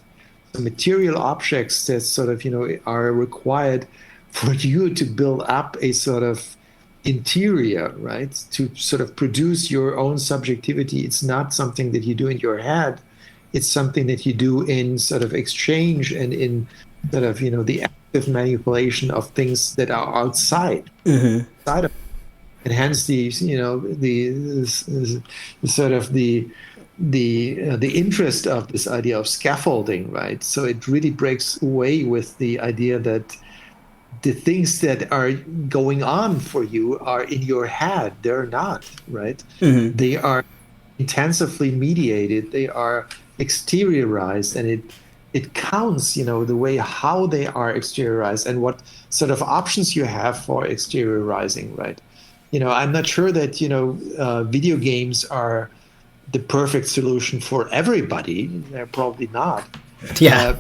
So material objects that sort of, are required for you to build up a sort of interior, right? To sort of produce your own subjectivity. It's not something that you do in your head. It's something that you do in sort of exchange and in sort of, the active manipulation of things that are outside. Mm-hmm. Outside of. and hence the sort of the interest of this idea of scaffolding, right? So it really breaks away with the idea that the things that are going on for you are in your head. They're not, right? Mm-hmm. They are intensively mediated. They are exteriorized, and it counts, the way how they are exteriorized and what sort of options you have for exteriorizing, right? I'm not sure that video games are the perfect solution for everybody. They're probably not. Yeah. Uh,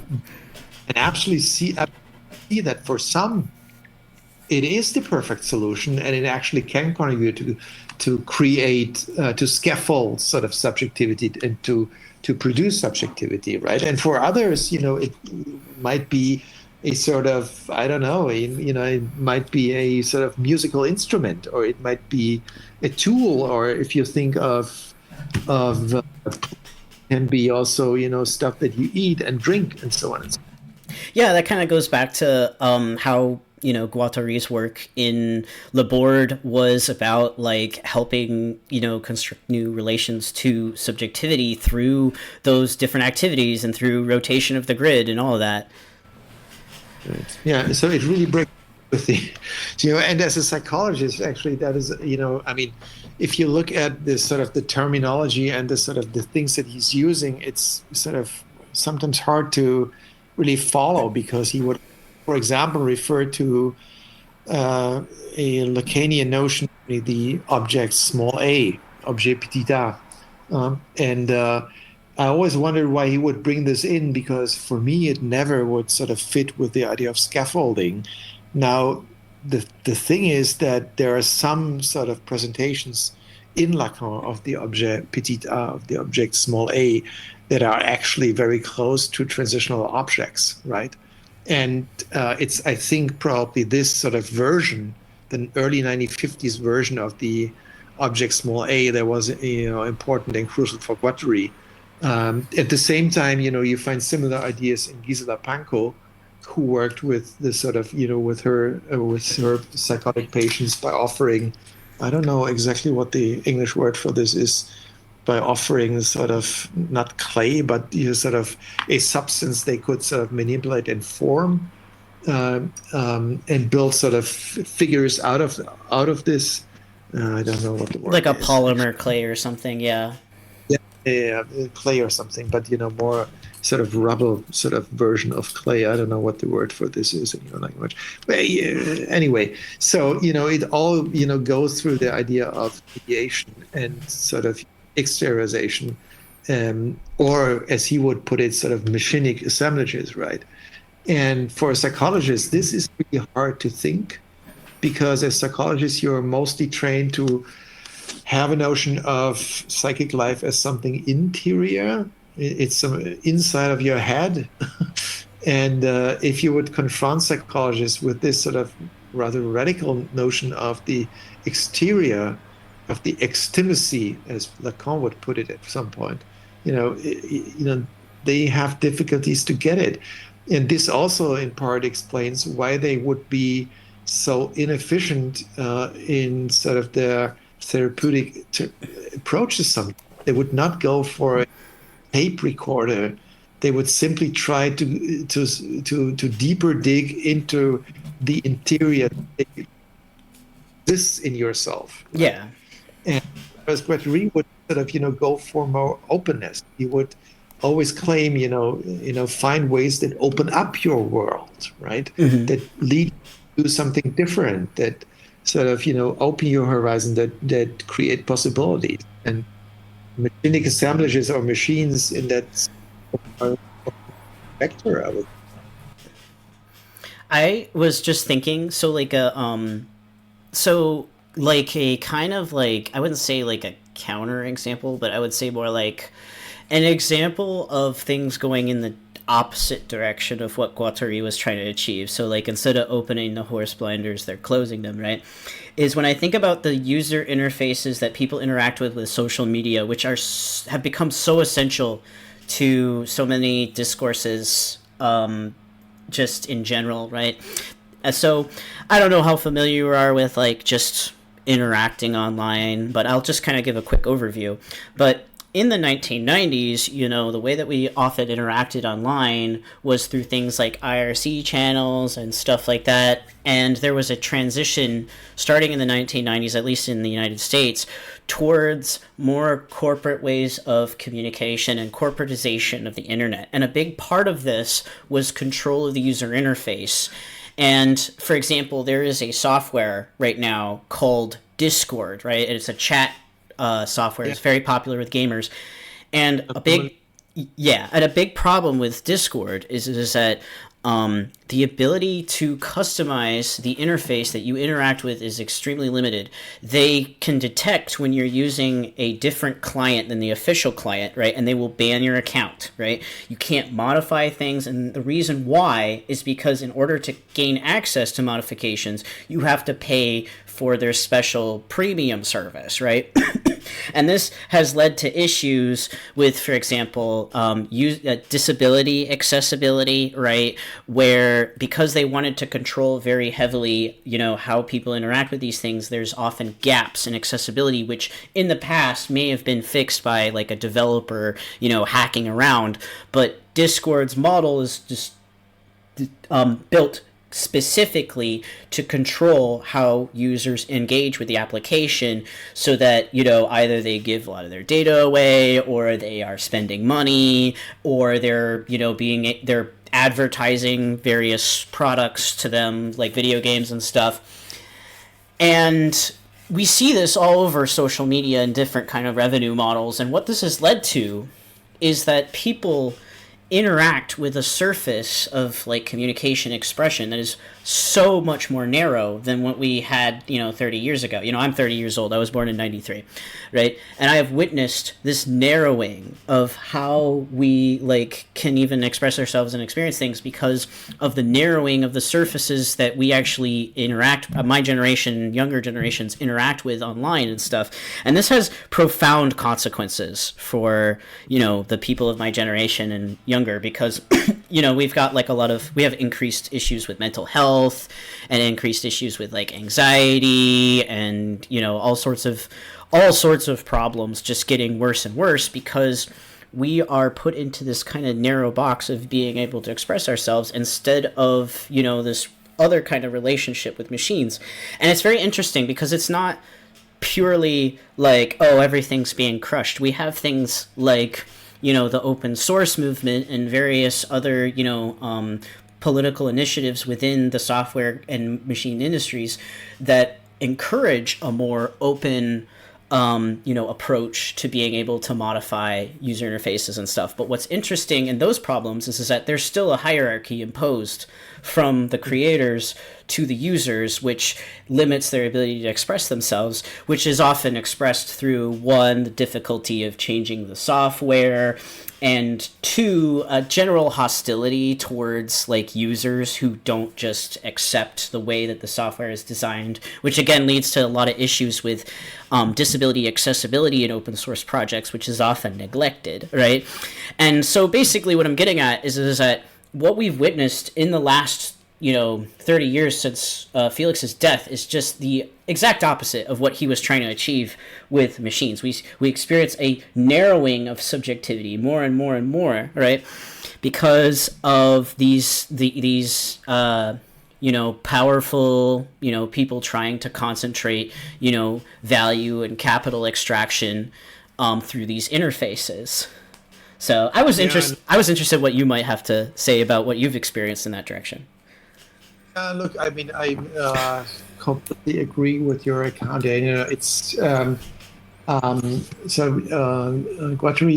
and I see that for some, it is the perfect solution, and it actually can contribute to create to scaffold sort of subjectivity and to produce subjectivity, right? And for others, it might be a sort of, I don't know, it might be a sort of musical instrument, or it might be a tool, or if you think of can be also stuff that you eat and drink and so on and so on. Yeah, that kind of goes back to how Guattari's work in Laborde was about like helping construct new relations to subjectivity through those different activities and through rotation of the grid and all of that. Right. Yeah, so it really breaks with the, and as a psychologist, actually, that is, I mean, if you look at this sort of the terminology and the sort of the things that he's using, it's sort of sometimes hard to really follow, because he would, for example, refer to a Lacanian notion, the object small a, objet petit a. And I always wondered why he would bring this in, because for me, it never would sort of fit with the idea of scaffolding. Now, the thing is that there are some sort of presentations in Lacan of the object petit a, of the object small a, that are actually very close to transitional objects, right? And it's, I think, probably this sort of version, the early 1950s version of the object small a, that was important and crucial for Guattari. At the same time, you find similar ideas in Gisela Pankow, who worked with the sort of, with her psychotic patients by offering, I don't know exactly what the English word for this is, by offering sort of not clay, but sort of a substance they could sort of manipulate and form, and build sort of figures out of this. I don't know what the word Like a is. polymer clay or something, yeah. Yeah, clay or something, but more sort of rubble sort of version of clay. I don't know what the word for this is in your language. But anyway, so it all goes through the idea of mediation and sort of exteriorization, or as he would put it, sort of machinic assemblages, right? And for a psychologist, this is really hard to think, because as psychologists, you're mostly trained to have a notion of psychic life as something interior. It's inside of your head. And if you would confront psychologists with this sort of rather radical notion of the exterior, of the extimacy, as Lacan would put it at some point, they have difficulties to get it. And this also in part explains why they would be so inefficient in sort of their therapeutic approaches. They would not go for a tape recorder. They would simply try to deeper dig into the interior that exists in yourself. Right? Yeah. And whereas Guattari would sort of go for more openness. He would always claim find ways that open up your world, right? Mm-hmm. That lead to something different, that sort of open your horizon, that create possibilities. And machinic assemblages or machines in that vector, I would. I was just thinking, so like a kind of like, I wouldn't say like a counter example, but I would say more like an example of things going in the opposite direction of what Guattari was trying to achieve. So like instead of opening the horse blinders, they're closing them, right? Is when I think about the user interfaces that people interact with social media, which have become so essential to so many discourses, just in general, right? So I don't know how familiar you are with like just interacting online, but I'll just kind of give a quick overview. But in the 1990s, the way that we often interacted online was through things like IRC channels and stuff like that. And there was a transition starting in the 1990s, at least in the United States, towards more corporate ways of communication and corporatization of the internet. And a big part of this was control of the user interface. And for example, there is a software right now called Discord, right? It's a chat software. It's very popular with gamers, and a big problem with Discord is that the ability to customize the interface that you interact with is extremely limited. They can detect when you're using a different client than the official client, right? And they will ban your account, right? You can't modify things, and the reason why is because in order to gain access to modifications, you have to pay for their special premium service, right? And this has led to issues with, for example, disability accessibility, right? Where because they wanted to control very heavily, how people interact with these things, there's often gaps in accessibility, which in the past may have been fixed by like a developer, hacking around. But Discord's model is just built specifically to control how users engage with the application, so that either they give a lot of their data away, or they are spending money, or they're they're advertising various products to them, like video games and stuff. And we see this all over social media and different kind of revenue models. And what this has led to is that people interact with a surface of like communication expression that is so much more narrow than what we had 30 years ago. I'm 30 years old. I was born in 93, right? And I have witnessed this narrowing of how we can even express ourselves and experience things because of the narrowing of the surfaces that we actually interact, my generation, younger generations interact with online and stuff. And this has profound consequences for the people of my generation and younger, because we've got we have increased issues with mental health and increased issues with anxiety and all sorts of problems just getting worse and worse, because we are put into this kind of narrow box of being able to express ourselves instead of this other kind of relationship with machines. And it's very interesting because it's not purely everything's being crushed. We have things like the open source movement and various other political initiatives within the software and machine industries that encourage a more open approach to being able to modify user interfaces and stuff. But what's interesting in those problems is that there's still a hierarchy imposed from the creators to the users, which limits their ability to express themselves, which is often expressed through, one, the difficulty of changing the software, and two, a general hostility towards users who don't just accept the way that the software is designed, which again leads to a lot of issues with disability accessibility in open source projects, which is often neglected, right? And so basically what I'm getting at is that what we've witnessed in the last 30 years since Félix's death is just the exact opposite of what he was trying to achieve with machines. We experience a narrowing of subjectivity more and more and more, right? Because of these powerful, people trying to concentrate, value and capital extraction through these interfaces. So I was interested what you might have to say about what you've experienced in that direction. Look, I mean, I completely agree with your account. It's Guattari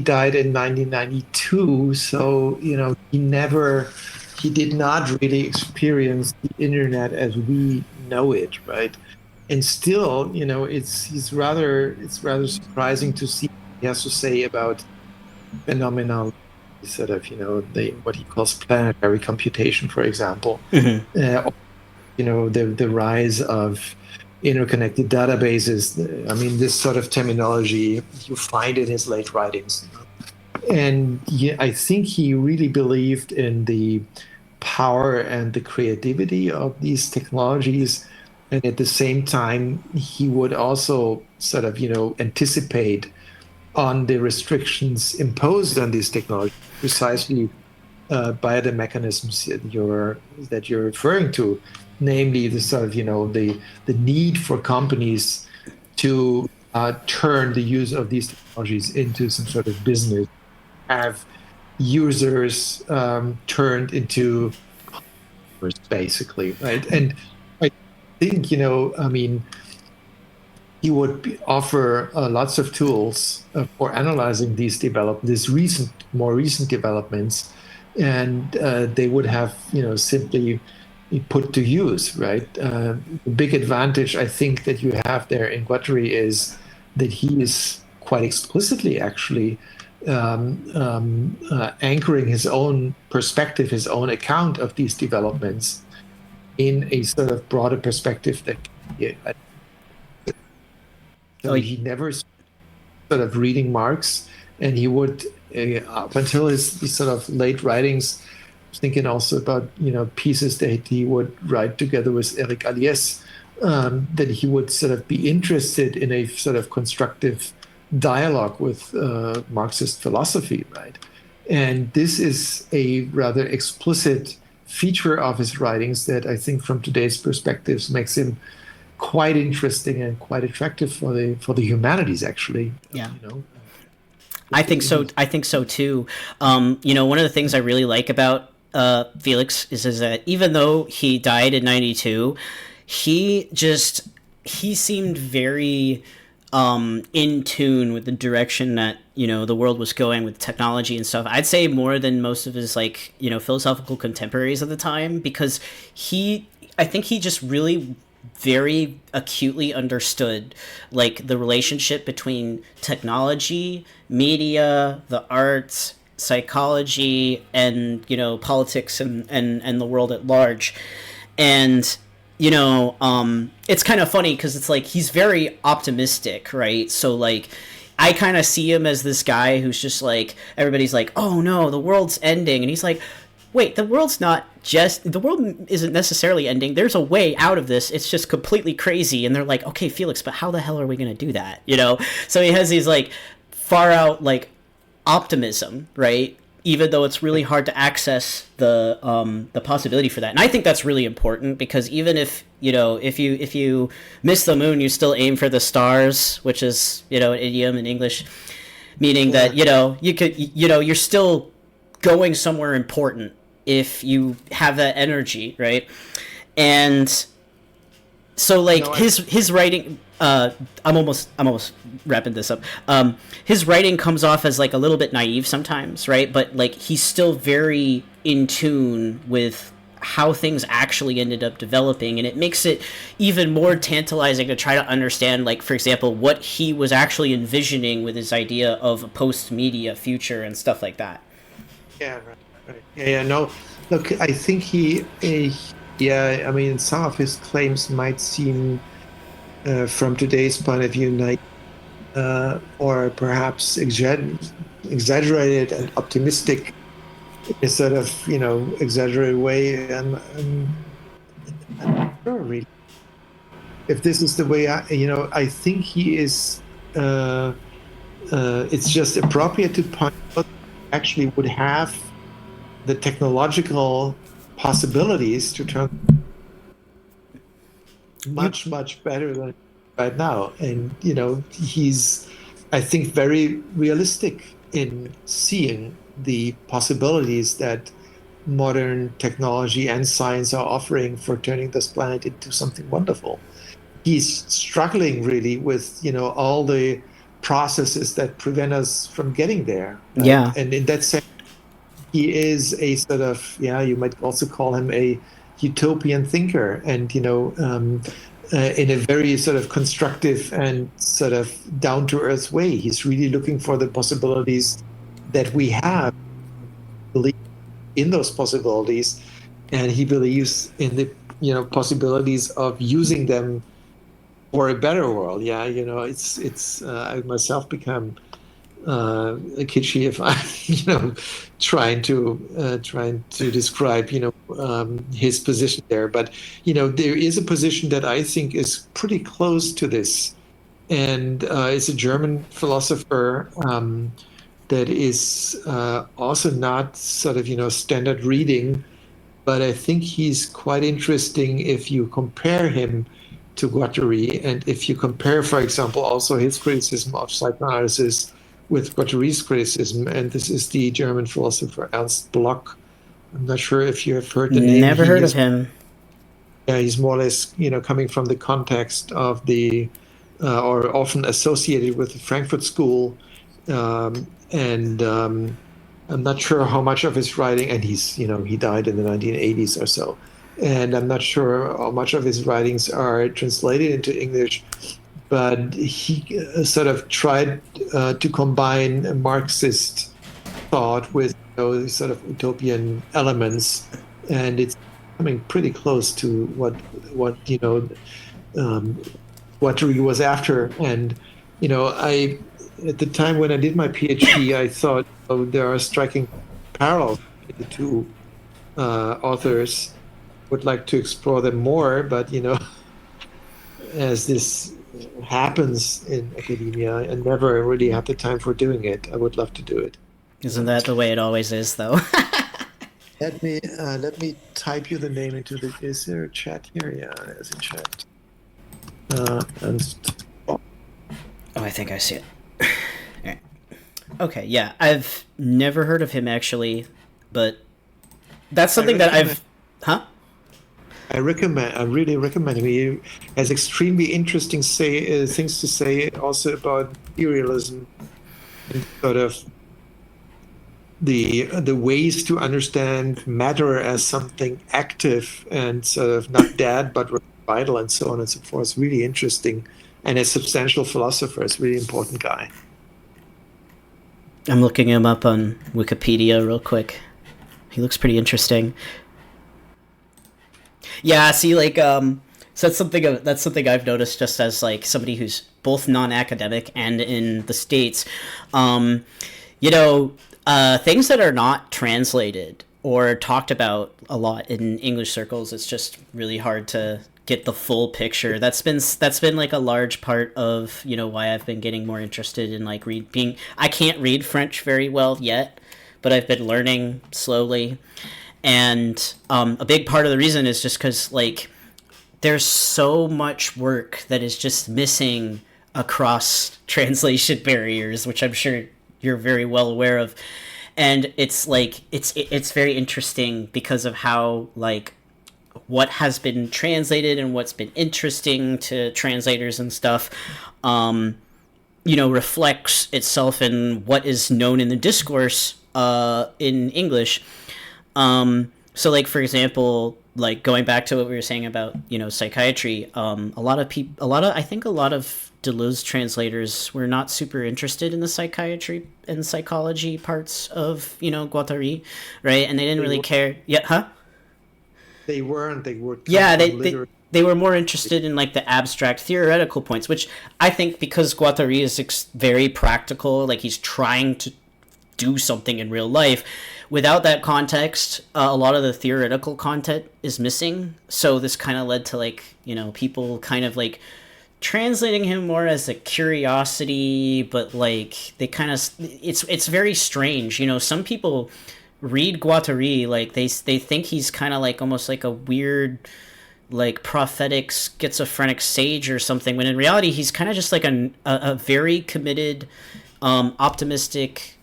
died in 1992, so he did not really experience the internet as we know it, right? And still, it's rather surprising to see what he has to say about phenomenal sort of what he calls planetary computation, for example. Mm-hmm. The rise of interconnected databases. I mean, this sort of terminology you find in his late writings, and I think he really believed in the power and the creativity of these technologies, And at the same time, he would also sort of, anticipate on the restrictions imposed on these technologies, precisely by the mechanisms that you're referring to, namely the sort of, the need for companies to turn the use of these technologies into some sort of business, have users turned into basically, right? And I think, I mean, he would offer lots of tools for analyzing these more recent developments, and they would have, simply be put to use, right? The big advantage I think that you have there in Guattari is that he is quite explicitly actually anchoring his own perspective, his own account of these developments in a sort of broader perspective that so he never sort of reading Marx, and he would up until his sort of late writings, thinking also about pieces that he would write together with Eric Aliès, that he would sort of be interested in a sort of constructive dialogue with Marxist philosophy, right? And this is a rather explicit feature of his writings that I think, from today's perspectives, makes him quite interesting and quite attractive for the humanities, actually. Yeah. I think so. I think so too. One of the things I really like about Félix is that even though he died in '92, he seemed very in tune with the direction that the world was going with technology and stuff. I'd say more than most of his philosophical contemporaries of the time, because I think he just really very acutely understood the relationship between technology, media, the arts, psychology, and politics and the world at large. And it's kind of funny because it's he's very optimistic, right? So I kind of see him as this guy who's just everybody's oh no, the world's ending, and he's wait, the world isn't necessarily ending. There's a way out of this. It's just completely crazy. And they're okay, Félix, but how the hell are we going to do that? So he has these far out optimism, right? Even though it's really hard to access the possibility for that. And I think that's really important, because even if if you miss the moon, you still aim for the stars, which is an idiom in English, meaning that you could you're still going somewhere important if you have that energy, right? And so his writing, I'm almost wrapping this up. His writing comes off as a little bit naive sometimes, right? But he's still very in tune with how things actually ended up developing, and it makes it even more tantalizing to try to understand, for example, what he was actually envisioning with his idea of a post-media future and stuff like that. Yeah, right. Yeah, no. Look, I think I mean, some of his claims might seem, from today's point of view, or perhaps exaggerated and optimistic in a sort of, exaggerated way. And I'm not sure, really, if this is the way I think he is. It's just appropriate to point out actually would have the technological possibilities to turn much better than right now. And he's, I think, very realistic in seeing the possibilities that modern technology and science are offering for turning this planet into something wonderful. He's struggling really with all the processes that prevent us from getting there. Right? Yeah. And in that sense, he is a sort of, you might also call him a utopian thinker, and in a very sort of constructive and sort of down-to-earth way. He's really looking for the possibilities that we have, believe in those possibilities, and he believes in the possibilities of using them for a better world. I myself become kitschy if I, trying to describe, his position there. But there is a position that I think is pretty close to this, and it's a German philosopher that is also not sort of standard reading, but I think he's quite interesting if you compare him to Guattari, and if you compare, for example, also his criticism of psychoanalysis with Guattari's criticism, and this is the German philosopher Ernst Bloch. I'm not sure if you have heard the name. Never heard of him. Yeah, he's more or less, coming from the context of the, or often associated with the Frankfurt School, and I'm not sure how much of his writing, and he died in the 1980s or so, and I'm not sure how much of his writings are translated into English, but he sort of tried to combine Marxist thought with sort of utopian elements, and it's coming pretty close to what Guattari was after. And I, at the time when I did my PhD, I thought there are striking parallels between the two authors. Would like to explore them more, but as this happens in academia, I never really have the time for doing it. I would love to do it. Isn't that the way it always is, though? Let me type you the name into the. Is there a chat here? Yeah, there's a chat. Oh, I think I see it. Right. Okay, yeah, I've never heard of him actually, but that's something that I've. Huh? I really recommend him. He has extremely interesting things to say also about materialism and sort of the ways to understand matter as something active and sort of not dead but vital and so on and so forth. It's really interesting, and a substantial philosopher. It's a really important guy. I'm looking him up on Wikipedia real quick. He looks pretty interesting. Yeah, see, so that's something I've noticed just as like somebody who's both non-academic and in the States. Things that are not translated or talked about a lot in English circles, it's just really hard to get the full picture. That's been like a large part of why I've been getting more interested in like reading. I can't read French very well yet, but I've been learning slowly. And a big part of the reason is just because like there's so much work that is just missing across translation barriers, which I'm sure you're very well aware of. And it's like it's very interesting because of how like what has been translated and what's been interesting to translators and stuff reflects itself in what is known in the discourse in English. So like, for example, like going back to what we were saying about, psychiatry, I think a lot of Deleuze translators were not super interested in the psychiatry and psychology parts of, Guattari, right? And they didn't really care. Yeah, huh? They weren't. They were. Yeah, they were more interested in like the abstract theoretical points, which I think because Guattari is very practical, like he's trying to do something in real life. Without that context, a lot of the theoretical content is missing. So this kind of led to like, people kind of like translating him more as a curiosity, but like they kind of, it's very strange. Some people read Guattari, like they think he's kind of like almost like a weird, like prophetic schizophrenic sage or something, when in reality he's kind of just like a very committed, optimistic,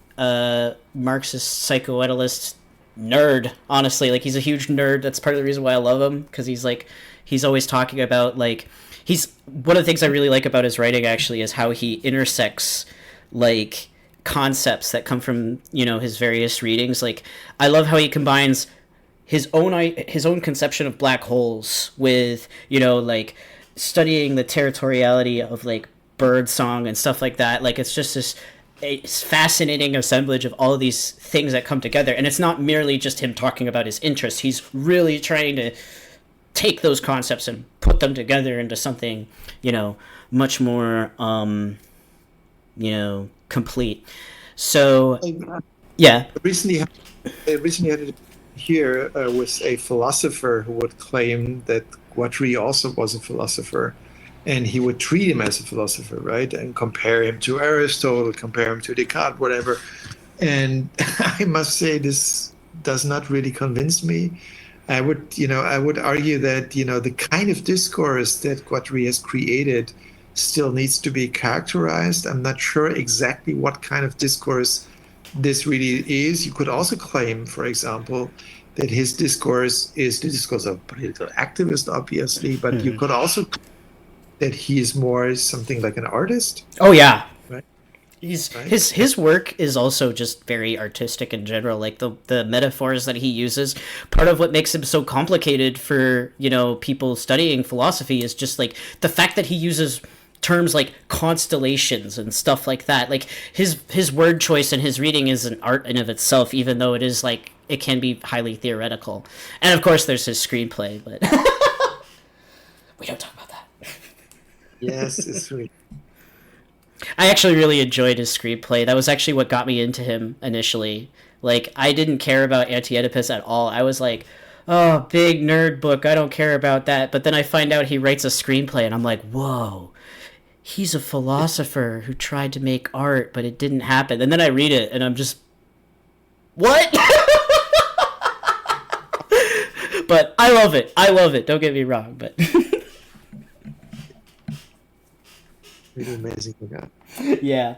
Marxist psychoanalyst nerd. Honestly, like he's a huge nerd. That's part of the reason why I love him, because he's always talking about like he's one of the things I really like about his writing actually is how he intersects like concepts that come from his various readings. Like I love how he combines his own conception of black holes with like studying the territoriality of like bird song and stuff like that. Like it's just this fascinating assemblage of all of these things that come together, and it's not merely just him talking about his interests. He's really trying to take those concepts and put them together into something much more complete. So I yeah. recently had it here with a philosopher who would claim that Guattari also was a philosopher, and he would treat him as a philosopher, right? And compare him to Aristotle, compare him to Descartes, whatever. And I must say, this does not really convince me. I would argue that, the kind of discourse that Guattari has created still needs to be characterized. I'm not sure exactly what kind of discourse this really is. You could also claim, for example, that his discourse is the discourse of a political activist, obviously, but you could also that he is more something like an artist, Oh yeah. right? He's Right? his work is also just very artistic in general. Like the metaphors that he uses, part of what makes him so complicated for people studying philosophy is just like the fact that he uses terms like constellations and stuff like that. Like his word choice and his reading is an art in of itself, even though it is like it can be highly theoretical. And of course, there's his screenplay, but we don't talk about that. Yes, it's really. I actually really enjoyed his screenplay. That was actually what got me into him initially. Like, I didn't care about Anti-Oedipus at all. I was like, oh, big nerd book. I don't care about that. But then I find out he writes a screenplay, and I'm like, whoa, he's a philosopher who tried to make art, but it didn't happen. And then I read it, and I'm just, what? But I love it. I love it. Don't get me wrong, but Really amazing guy. yeah.